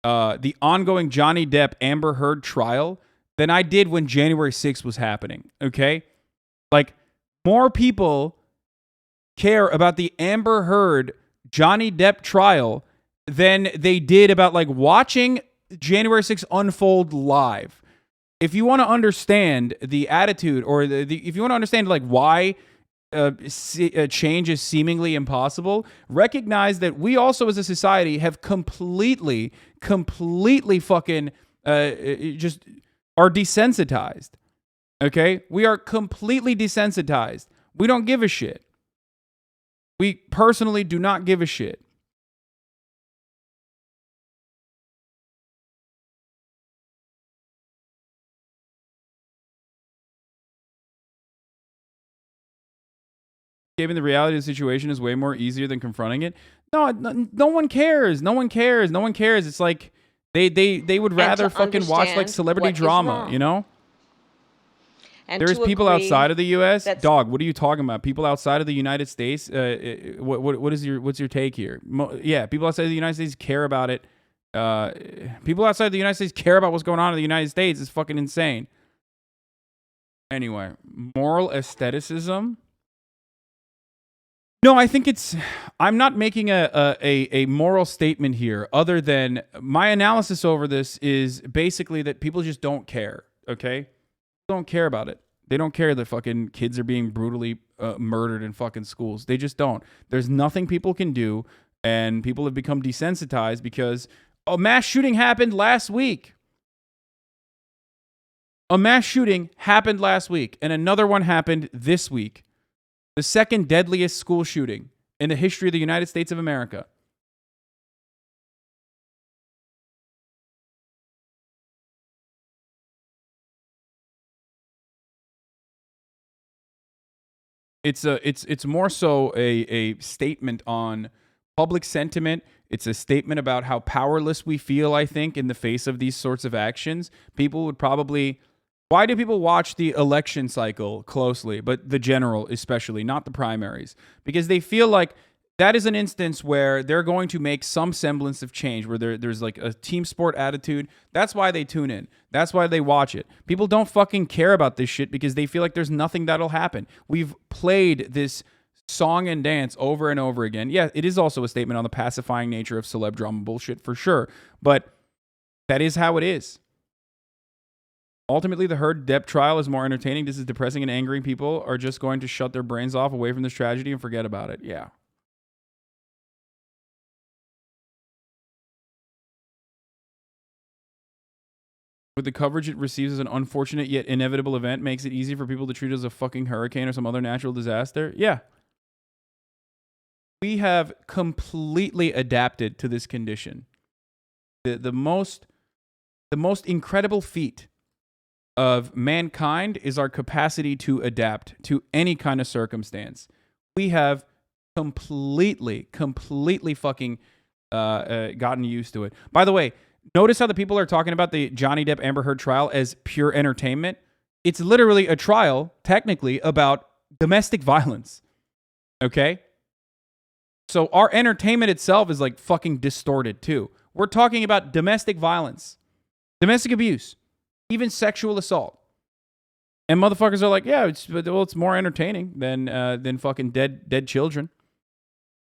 Johnny Depp Amber Heard trial than I did when January 6th was happening. Okay, like more people care about the Amber Heard Johnny Depp trial than they did about like watching January 6th unfold live. If you want to understand the attitude, or if you want to understand like why change is seemingly impossible, recognize that we also as a society have completely fucking just are desensitized. Okay? We are completely desensitized. We don't give a shit. We personally do not give a shit. Given the reality of the situation is way more easier than confronting it. No one cares. No one cares. No one cares. It's like they would rather fucking watch like celebrity drama, you know? And there's people outside of the U.S. Dog, what are you talking about? People outside of the United States? What's your take here? Yeah, people outside of the United States care about it. People outside of the United States care about what's going on in the United States. It's fucking insane. Anyway, moral aestheticism. No, I think I'm not making a moral statement here, other than my analysis over this is basically that people just don't care, okay? Don't care about it. They don't care that fucking kids are being brutally murdered in fucking schools. They just don't. There's nothing people can do, and people have become desensitized because a mass shooting happened last week. A mass shooting happened last week, and another one happened this week. The second deadliest school shooting in the history of the United States of America. It's more so a statement on public sentiment. It's a statement about how powerless we feel, I think, in the face of these sorts of actions. People would probably... Why do people watch the election cycle closely, but the general especially, not the primaries? Because they feel like that is an instance where they're going to make some semblance of change, where there's like a team sport attitude. That's why they tune in. That's why they watch it. People don't fucking care about this shit because they feel like there's nothing that'll happen. We've played this song and dance over and over again. Yeah, it is also a statement on the pacifying nature of celeb drama bullshit for sure, but that is how it is. Ultimately, the Heard Depp trial is more entertaining. This is depressing and angering. People are just going to shut their brains off away from this tragedy and forget about it. Yeah. With the coverage it receives as an unfortunate yet inevitable event makes it easy for people to treat it as a fucking hurricane or some other natural disaster. Yeah. We have completely adapted to this condition. The most incredible feat of mankind is our capacity to adapt to any kind of circumstance. We have completely fucking gotten used to it. By the way, notice how the people are talking about the Johnny Depp Amber Heard trial as pure entertainment. It's literally a trial, technically, about domestic violence. Okay? So our entertainment itself is like fucking distorted too. We're talking about domestic violence, domestic abuse, even sexual assault. And motherfuckers are like, yeah, it's more entertaining than fucking dead children.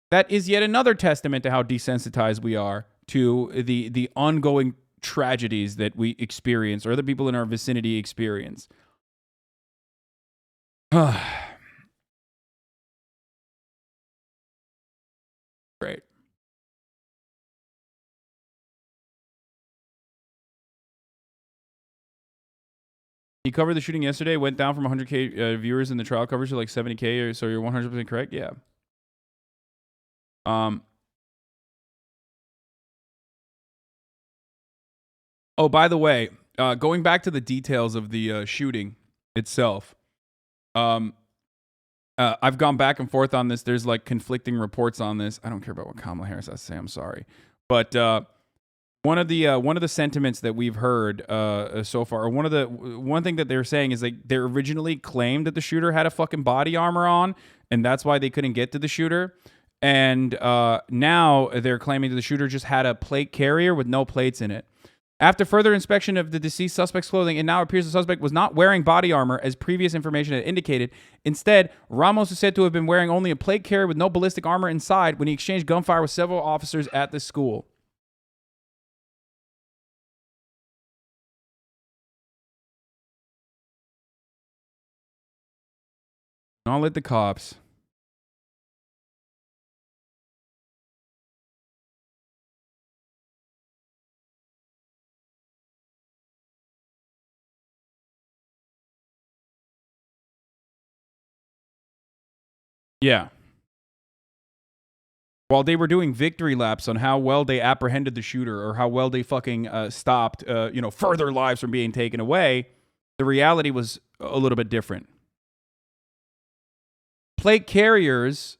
That is yet another testament to how desensitized we are to the ongoing tragedies that we experience or the people in our vicinity experience. Great. He covered the shooting yesterday, went down from 100K viewers in the trial coverage to like 70K, so you're 100% correct? Yeah. Oh, by the way, going back to the details of the shooting itself, I've gone back and forth on this. There's like conflicting reports on this. I don't care about what Kamala Harris has to say. I'm sorry, but one of the sentiments that we've heard so far, or one thing that they're saying is like they originally claimed that the shooter had a fucking body armor on, and that's why they couldn't get to the shooter. And now they're claiming that the shooter just had a plate carrier with no plates in it. After further inspection of the deceased suspect's clothing, it now appears the suspect was not wearing body armor, as previous information had indicated. Instead, Ramos is said to have been wearing only a plate carrier with no ballistic armor inside when he exchanged gunfire with several officers at the school. I'll let the cops. Yeah. While they were doing victory laps on how well they apprehended the shooter or how well they fucking stopped, further lives from being taken away, the reality was a little bit different. Plate carriers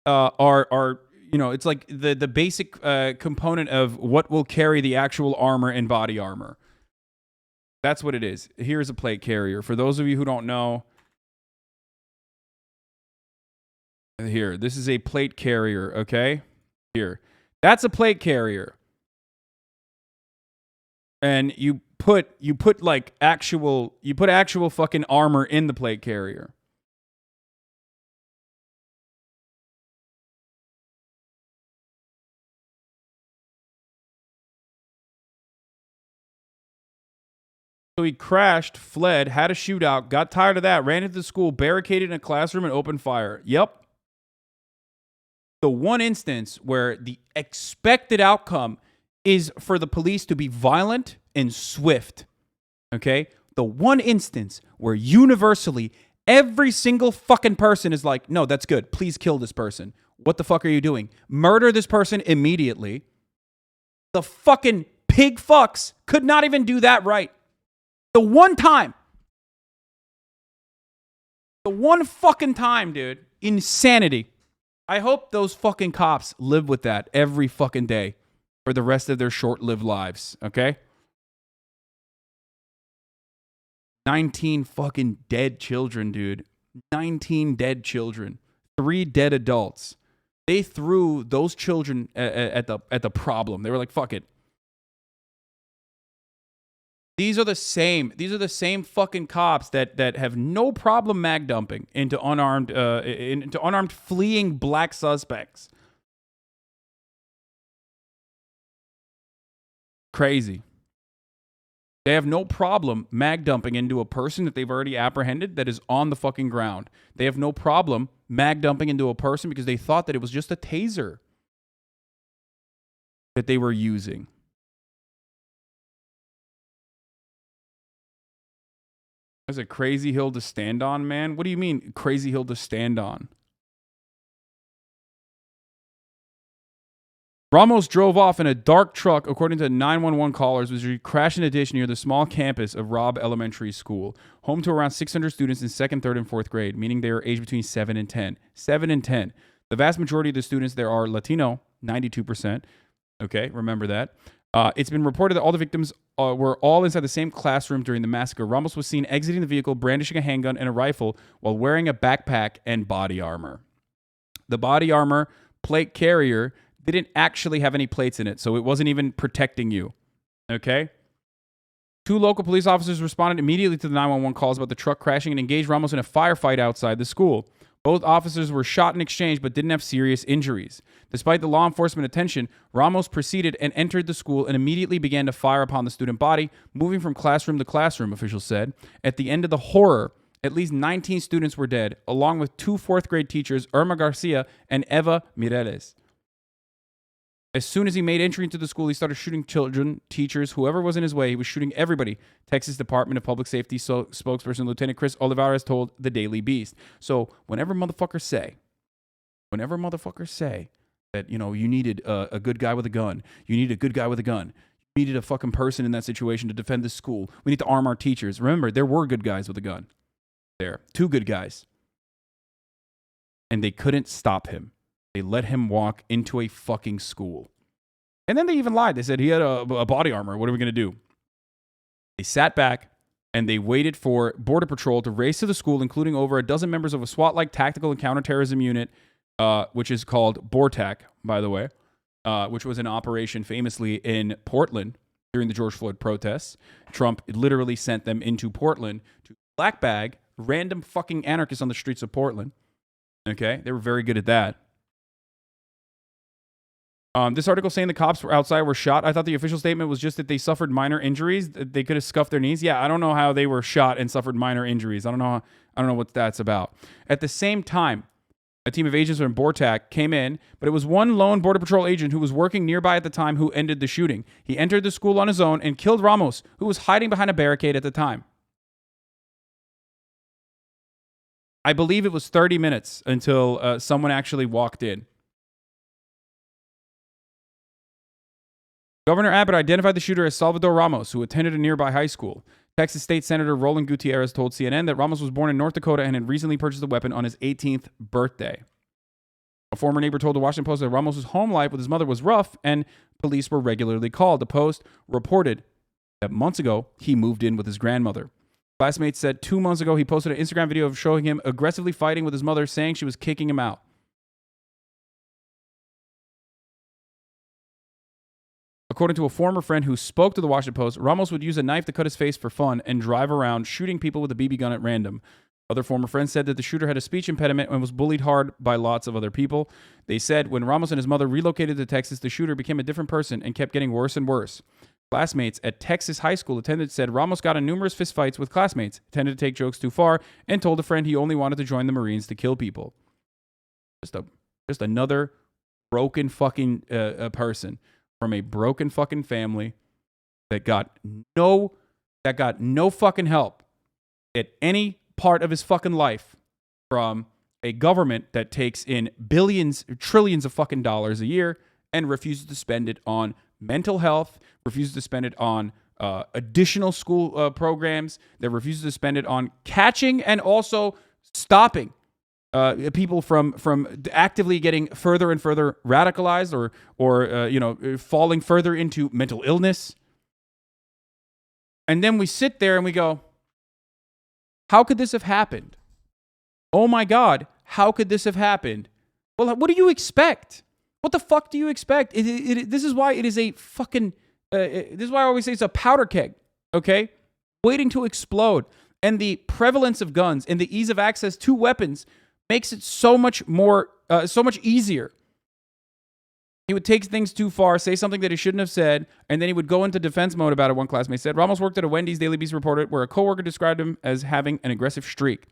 are it's like the basic component of what will carry the actual armor and body armor. That's what it is. Here's a plate carrier. For those of you who don't know, here, this is a plate carrier, okay? Here. That's a plate carrier. And you put actual fucking armor in the plate carrier. So he crashed, fled, had a shootout, got tired of that, ran into the school, barricaded in a classroom, and opened fire. Yep. The one instance where the expected outcome is for the police to be violent and swift. Okay? The one instance where universally every single fucking person is like, no, that's good. Please kill this person. What the fuck are you doing? Murder this person immediately. The fucking pig fucks could not even do that right. The one time. The one fucking time, dude. Insanity. I hope those fucking cops live with that every fucking day for the rest of their short-lived lives, okay? 19 fucking dead children, dude. 19 dead children. 3 dead adults. They threw those children at the problem. They were like, fuck it. These are the same fucking cops that have no problem mag dumping into unarmed fleeing black suspects. Crazy. They have no problem mag dumping into a person that they've already apprehended that is on the fucking ground. They have no problem mag dumping into a person because they thought that it was just a taser that they were using. That's a crazy hill to stand on, man. What do you mean, crazy hill to stand on? Ramos drove off in a dark truck, according to 911 callers, which crashed in a ditch near the small campus of Robb Elementary School, home to around 600 students in 2nd, 3rd, and 4th grade, meaning they are aged between 7 and 10. 7 and 10. The vast majority of the students there are Latino, 92%. Okay, remember that. It's been reported that all the victims were all inside the same classroom during the massacre. Ramos was seen exiting the vehicle, brandishing a handgun and a rifle while wearing a backpack and body armor. The body armor plate carrier didn't actually have any plates in it, so it wasn't even protecting you. Okay? 2 local police officers responded immediately to the 911 calls about the truck crashing and engaged Ramos in a firefight outside the school. Both officers were shot in exchange but didn't have serious injuries. Despite the law enforcement attention, Ramos proceeded and entered the school and immediately began to fire upon the student body, moving from classroom to classroom, officials said. At the end of the horror, at least 19 students were dead, along with 2 4th grade teachers, Irma Garcia and Eva Mireles. As soon as he made entry into the school, he started shooting children, teachers, whoever was in his way. He was shooting everybody. Texas Department of Public Safety spokesperson Lieutenant Chris Olivares told the Daily Beast. So whenever motherfuckers say that, you know, you needed a good guy with a gun, you needed a good guy with a gun, you needed a fucking person in that situation to defend the school, we need to arm our teachers. Remember, there were good guys with a gun there. 2 good guys. And they couldn't stop him. They let him walk into a fucking school. And then they even lied. They said he had a body armor. What are we going to do? They sat back and they waited for Border Patrol to race to the school, including over a dozen members of a SWAT-like tactical and counterterrorism unit, which is called BORTAC, by the way, which was an operation famously in Portland during the George Floyd protests. Trump literally sent them into Portland to black bag random fucking anarchists on the streets of Portland. Okay? They were very good at that. This article saying the cops were outside were shot. I thought the official statement was just that they suffered minor injuries. They could have scuffed their knees. Yeah, I don't know how they were shot and suffered minor injuries. I don't know what that's about. At the same time, a team of agents from BORTAC came in, but it was one lone Border Patrol agent who was working nearby at the time who ended the shooting. He entered the school on his own and killed Ramos, who was hiding behind a barricade at the time. I believe it was 30 minutes until someone actually walked in. Governor Abbott identified the shooter as Salvador Ramos, who attended a nearby high school. Texas State Senator Roland Gutierrez told CNN that Ramos was born in North Dakota and had recently purchased the weapon on his 18th birthday. A former neighbor told the Washington Post that Ramos' home life with his mother was rough and police were regularly called. The Post reported that months ago, he moved in with his grandmother. Classmates said 2 months ago, he posted an Instagram video of showing him aggressively fighting with his mother, saying she was kicking him out. According to a former friend who spoke to the Washington Post, Ramos would use a knife to cut his face for fun and drive around shooting people with a BB gun at random. Other former friends said that the shooter had a speech impediment and was bullied hard by lots of other people. They said when Ramos and his mother relocated to Texas, the shooter became a different person and kept getting worse and worse. Classmates at Texas high school attendants said Ramos got in numerous fistfights with classmates, tended to take jokes too far, and told a friend he only wanted to join the Marines to kill people. Just another broken fucking person from a broken fucking family that got no fucking help at any part of his fucking life from a government that takes in billions, trillions of fucking dollars a year and refuses to spend it on mental health, refuses to spend it on additional school programs, that refuses to spend it on catching and also stopping people from actively getting further and further radicalized or falling further into mental illness. And then we sit there and we go, how could this have happened? Oh my God, how could this have happened? Well, what do you expect? What the fuck do you expect? This is why it is a fucking. This is why I always say it's a powder keg. Okay, waiting to explode. And the prevalence of guns and the ease of access to weapons makes it so much more, so much easier. He would take things too far, say something that he shouldn't have said, and then he would go into defense mode about it, one classmate said. Ramos worked at a Wendy's, Daily Beast reported, where a coworker described him as having an aggressive streak.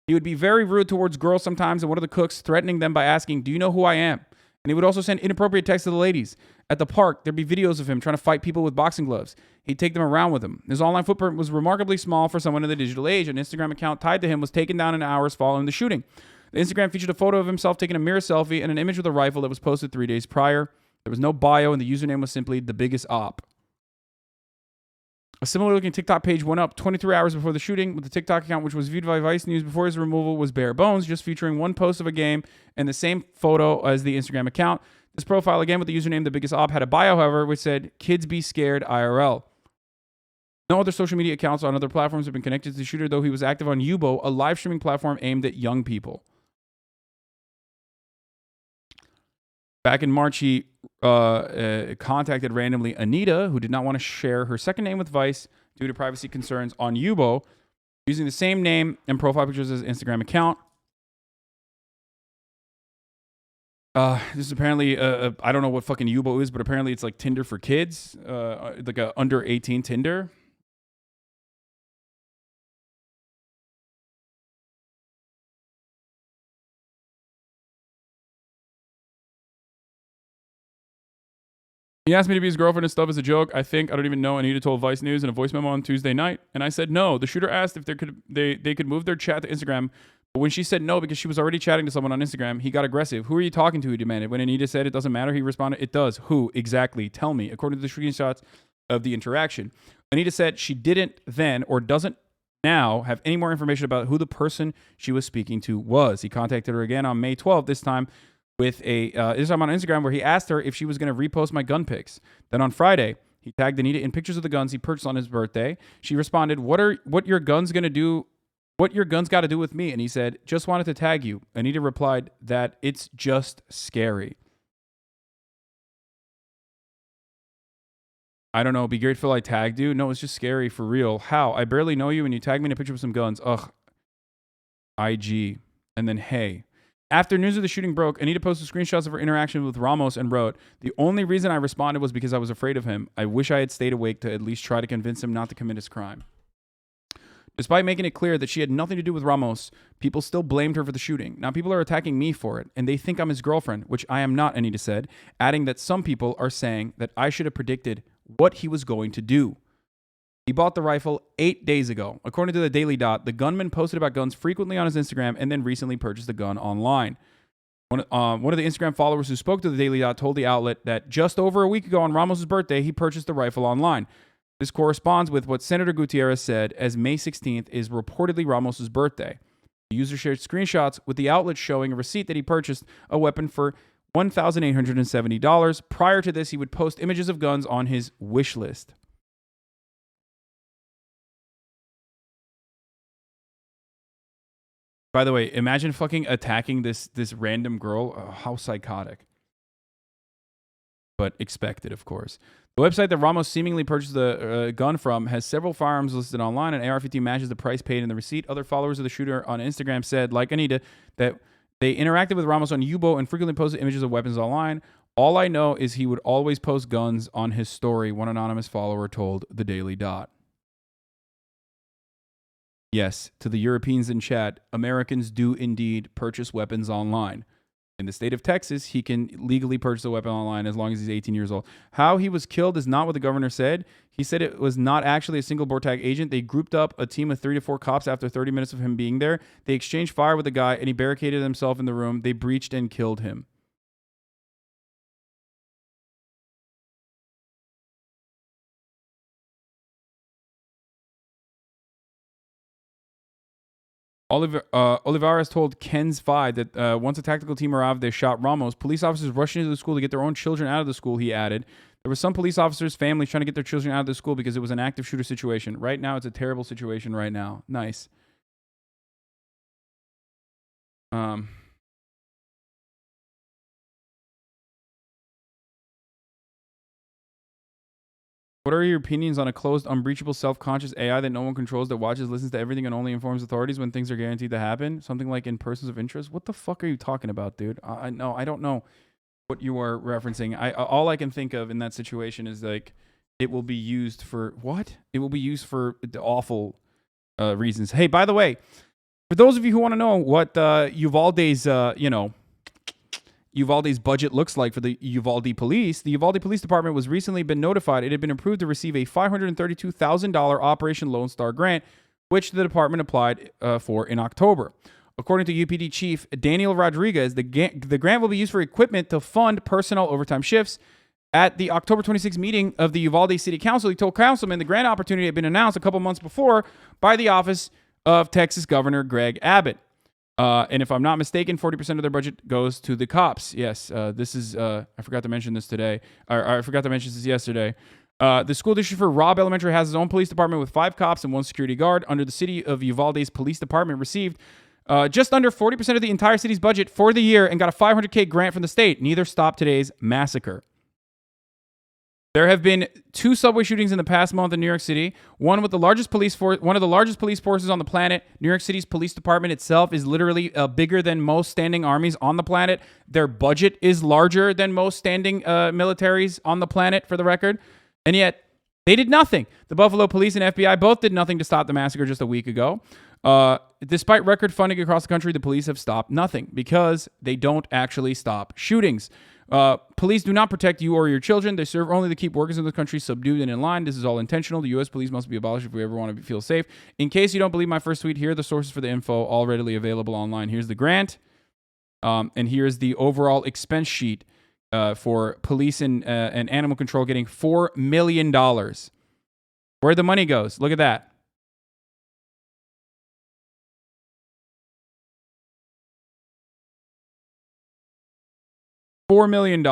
He would be very rude towards girls sometimes, and one of the cooks threatening them by asking, "Do you know who I am?" And he would also send inappropriate texts to the ladies. At the park, there'd be videos of him trying to fight people with boxing gloves. He'd take them around with him. His online footprint was remarkably small for someone in the digital age. An Instagram account tied to him was taken down in hours following the shooting. The Instagram featured a photo of himself taking a mirror selfie and an image with a rifle that was posted 3 days prior. There was no bio, and the username was simply the biggest op. A similar looking TikTok page went up 23 hours before the shooting, with the TikTok account, which was viewed by Vice News before his removal, was bare bones, just featuring one post of a game and the same photo as the Instagram account. This profile, again with the username the biggest op, had a bio, however, which said, "Kids be scared IRL." No other social media accounts on other platforms have been connected to the shooter, though he was active on Yubo, a live streaming platform aimed at young people. Back in March, he contacted randomly Anita, who did not want to share her second name with Vice due to privacy concerns on Yubo, using the same name and profile pictures as his Instagram account. This is apparently, I don't know what fucking Yubo is, but apparently it's like Tinder for kids, like a under 18 Tinder. He asked me to be his girlfriend and stuff as a joke. I don't even know. Anita told Vice News in a voice memo on Tuesday night. And I said no. The shooter asked if they could move their chat to Instagram. But when she said no, because she was already chatting to someone on Instagram, he got aggressive. "Who are you talking to?" he demanded. When Anita said it doesn't matter, he responded, "It does. Who? Exactly. Tell me." According to the screenshots of the interaction, Anita said she didn't then or doesn't now have any more information about who the person she was speaking to was. He contacted her again on May 12th, this time with this time on Instagram, where he asked her if she was going to repost my gun pics. Then on Friday, he tagged Anita in pictures of the guns he purchased on his birthday. She responded, what your guns going to do? What your guns got to do with me?" And he said, "Just wanted to tag you." Anita replied that it's just scary. "I don't know. Be grateful I tagged you." "No, it's just scary for real." "How? I barely know you and you tagged me in a picture with some guns." Ugh. IG. And then, "Hey." After news of the shooting broke, Anita posted screenshots of her interaction with Ramos and wrote, "The only reason I responded was because I was afraid of him. I wish I had stayed awake to at least try to convince him not to commit his crime." Despite making it clear that she had nothing to do with Ramos, people still blamed her for the shooting. Now people are attacking me for it, and they think I'm his girlfriend, which I am not, Anita said, adding that some people are saying that I should have predicted what he was going to do. He bought the rifle 8 days ago. According to the Daily Dot, the gunman posted about guns frequently on his Instagram and then recently purchased the gun online. One of the Instagram followers who spoke to the Daily Dot told the outlet that just over a week ago on Ramos' birthday, he purchased the rifle online. This corresponds with what Senator Gutierrez said, as May 16th is reportedly Ramos' birthday. The user shared screenshots with the outlet showing a receipt that he purchased a weapon for $1,870. Prior to this, he would post images of guns on his wish list. By the way, imagine fucking attacking this random girl. Oh, how psychotic. But expected, of course. The website that Ramos seemingly purchased the gun from has several firearms listed online, and AR-15 matches the price paid in the receipt. Other followers of the shooter on Instagram said, like Anita, that they interacted with Ramos on Yubo and frequently posted images of weapons online. "All I know is he would always post guns on his story," one anonymous follower told the Daily Dot. Yes, to the Europeans in chat, Americans do indeed purchase weapons online. In the state of Texas, he can legally purchase a weapon online as long as he's 18 years old. How he was killed is not what the governor said. He said it was not actually a single BORTAG agent. They grouped up a team of 3 to 4 cops after 30 minutes of him being there. They exchanged fire with the guy, and he barricaded himself in the room. They breached and killed him. Olivares told Ken's Fi that once a tactical team arrived, they shot Ramos. Police officers rushed into the school to get their own children out of the school, he added. There were some police officers' families trying to get their children out of the school because it was an active shooter situation. Right now, it's a terrible situation right now. Nice. What are your opinions on a closed, unbreachable, self-conscious AI that no one controls, that watches, listens to everything, and only informs authorities when things are guaranteed to happen? Something like in persons of interest? What the fuck are you talking about, dude? I don't know what you are referencing. All I can think of in that situation is like it will be used for what? It will be used for the awful reasons. Hey, by the way, for those of you who want to know what Uvalde's Uvalde's budget looks like for the Uvalde Police Department was recently been notified it had been approved to receive a $532,000 Operation Lone Star grant, which the department applied for in October. According to UPD Chief Daniel Rodriguez, the grant will be used for equipment to fund personnel overtime shifts. At the October 26th meeting of the Uvalde City Council, he told councilmen the grant opportunity had been announced a couple months before by the office of Texas Governor Greg Abbott. And if I'm not mistaken, 40% of their budget goes to the cops. Yes, this is, I forgot to mention this today. Or I forgot to mention this yesterday. The school district for Robb Elementary has its own police department with 5 cops and 1 security guard. Under the city of Uvalde's police department received just under 40% of the entire city's budget for the year and got a $500K grant from the state. Neither stopped today's massacre. There have been 2 subway shootings in the past month in New York City. One of the largest police forces on the planet. New York City's police department itself is literally bigger than most standing armies on the planet. Their budget is larger than most standing militaries on the planet, for the record. And yet, they did nothing. The Buffalo Police and FBI both did nothing to stop the massacre just a week ago. Despite record funding across the country, the police have stopped nothing because they don't actually stop shootings. Police do not protect you or your children. They serve only to keep workers in the country subdued and in line. This is all intentional. The U.S. police must be abolished if we ever want to feel safe. In case you don't believe my first tweet, here are the sources for the info, all readily available online. Here's the grant, and here's the overall expense sheet for police and animal control getting $4 million. Where the money goes, look at that. $4 million.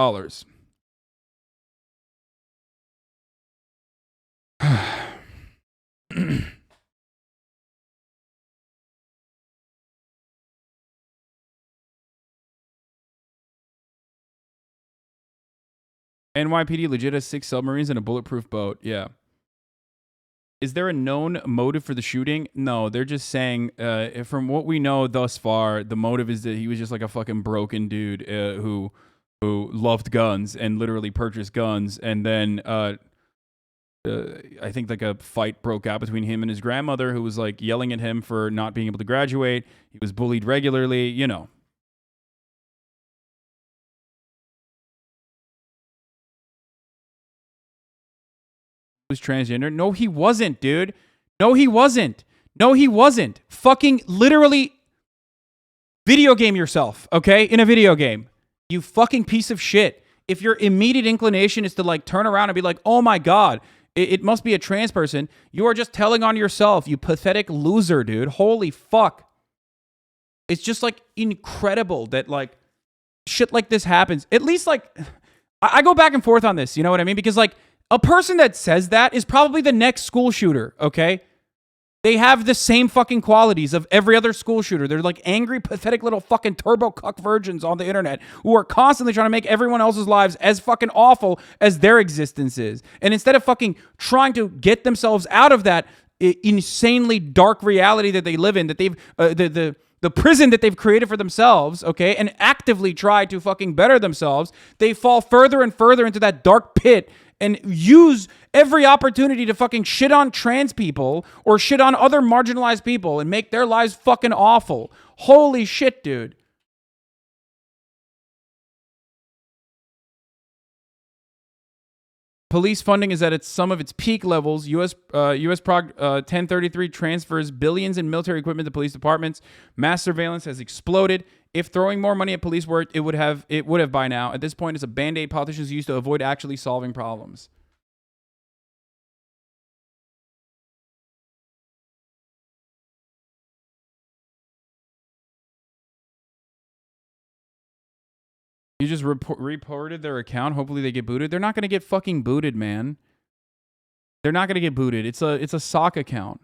NYPD legit has 6 submarines and a bulletproof boat. Yeah. Is there a known motive for the shooting? No, they're just saying, from what we know thus far, the motive is that he was just like a fucking broken dude who loved guns and literally purchased guns. And then I think like a fight broke out between him and his grandmother, who was like yelling at him for not being able to graduate. He was bullied regularly, you know. Was transgender? No, he wasn't, dude. No, he wasn't. No, he wasn't. Fucking literally video game yourself, okay? In a video game. You fucking piece of shit. If your immediate inclination is to like turn around and be like, oh my God, it must be a trans person, you are just telling on yourself, you pathetic loser, dude. Holy fuck. It's just like incredible that like shit like this happens. At least like, I go back and forth on this, you know what I mean? Because like, a person that says that is probably the next school shooter, okay? They have the same fucking qualities of every other school shooter. They're like angry, pathetic little fucking turbo cuck virgins on the internet who are constantly trying to make everyone else's lives as fucking awful as their existence is. And instead of fucking trying to get themselves out of that insanely dark reality that they live in, that they've, the prison that they've created for themselves, okay, and actively try to fucking better themselves, they fall further and further into that dark pit and use every opportunity to fucking shit on trans people or shit on other marginalized people and make their lives fucking awful. Holy shit, dude. Police funding is at some of its peak levels. U.S. Prog 1033 transfers billions in military equipment to police departments. Mass surveillance has exploded. If throwing more money at police worked, it would have by now. At this point, it's a band-aid politicians use to avoid actually solving problems. You just reported their account. Hopefully they get booted. They're not going to get fucking booted, man. They're not going to get booted. It's a sock account.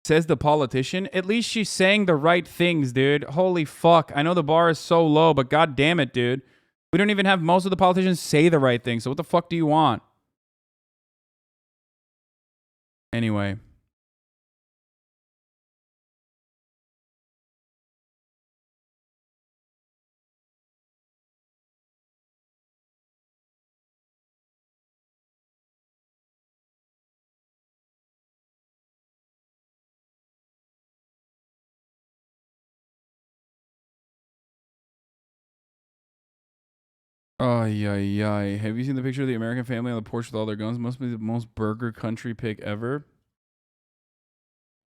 Says the politician. At least she's saying the right things, dude. Holy fuck. I know the bar is so low, but god damn it, dude. We don't even have most of the politicians say the right thing. So what the fuck do you want? Anyway. Oh, yeah. Have you seen the picture of the American family on the porch with all their guns? Must be the most burger country pic ever.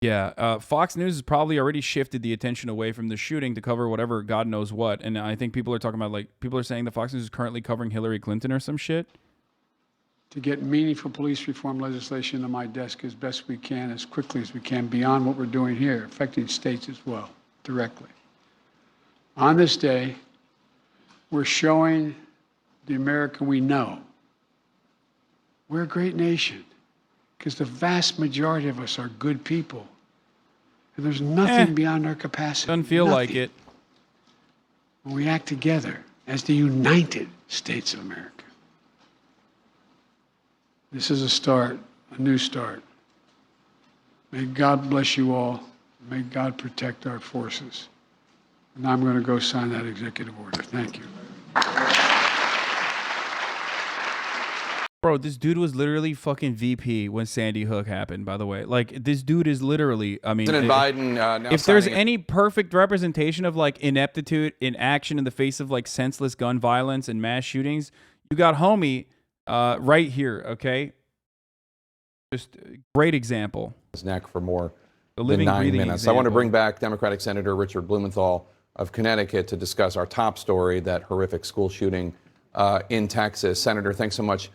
Yeah, Fox News has probably already shifted the attention away from the shooting to cover whatever God knows what. And I think people are talking about, like, people are saying that Fox News is currently covering Hillary Clinton or some shit. To get meaningful police reform legislation to my desk as best we can, as quickly as we can, beyond what we're doing here, affecting states as well, directly. On this day, we're showing the America we know we're a great nation because the vast majority of us are good people. And there's nothing beyond our capacity. Doesn't feel like it. When we act together as the United States of America. This is a start, a new start. May God bless you all. May God protect our forces. And I'm going to go sign that executive order. Thank you. Bro, this dude was literally fucking VP when Sandy Hook happened, by the way. Like, this dude is literally, I mean... President Biden now if there's signing any perfect representation of, like, ineptitude in action in the face of, like, senseless gun violence and mass shootings, you got homie right here, okay? Just a great example. his neck for more The than living, 9 breathing minutes. I want to example. bring back Democratic Senator Richard Blumenthal of Connecticut to discuss our top story, that horrific school shooting in Texas. Senator, thanks so much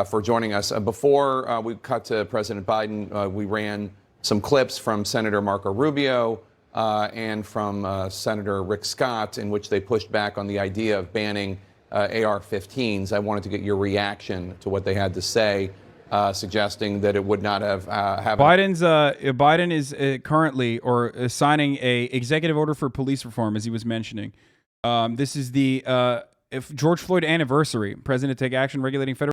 for joining us. Before we cut to President Biden, we ran some clips from Senator Marco Rubio and from Senator Rick Scott, in which they pushed back on the idea of banning AR-15s. I wanted to get your reaction to what they had to say, suggesting that it would not have Biden is currently signing a executive order for police reform, as he was mentioning. This is the George Floyd anniversary. President to take action regulating federal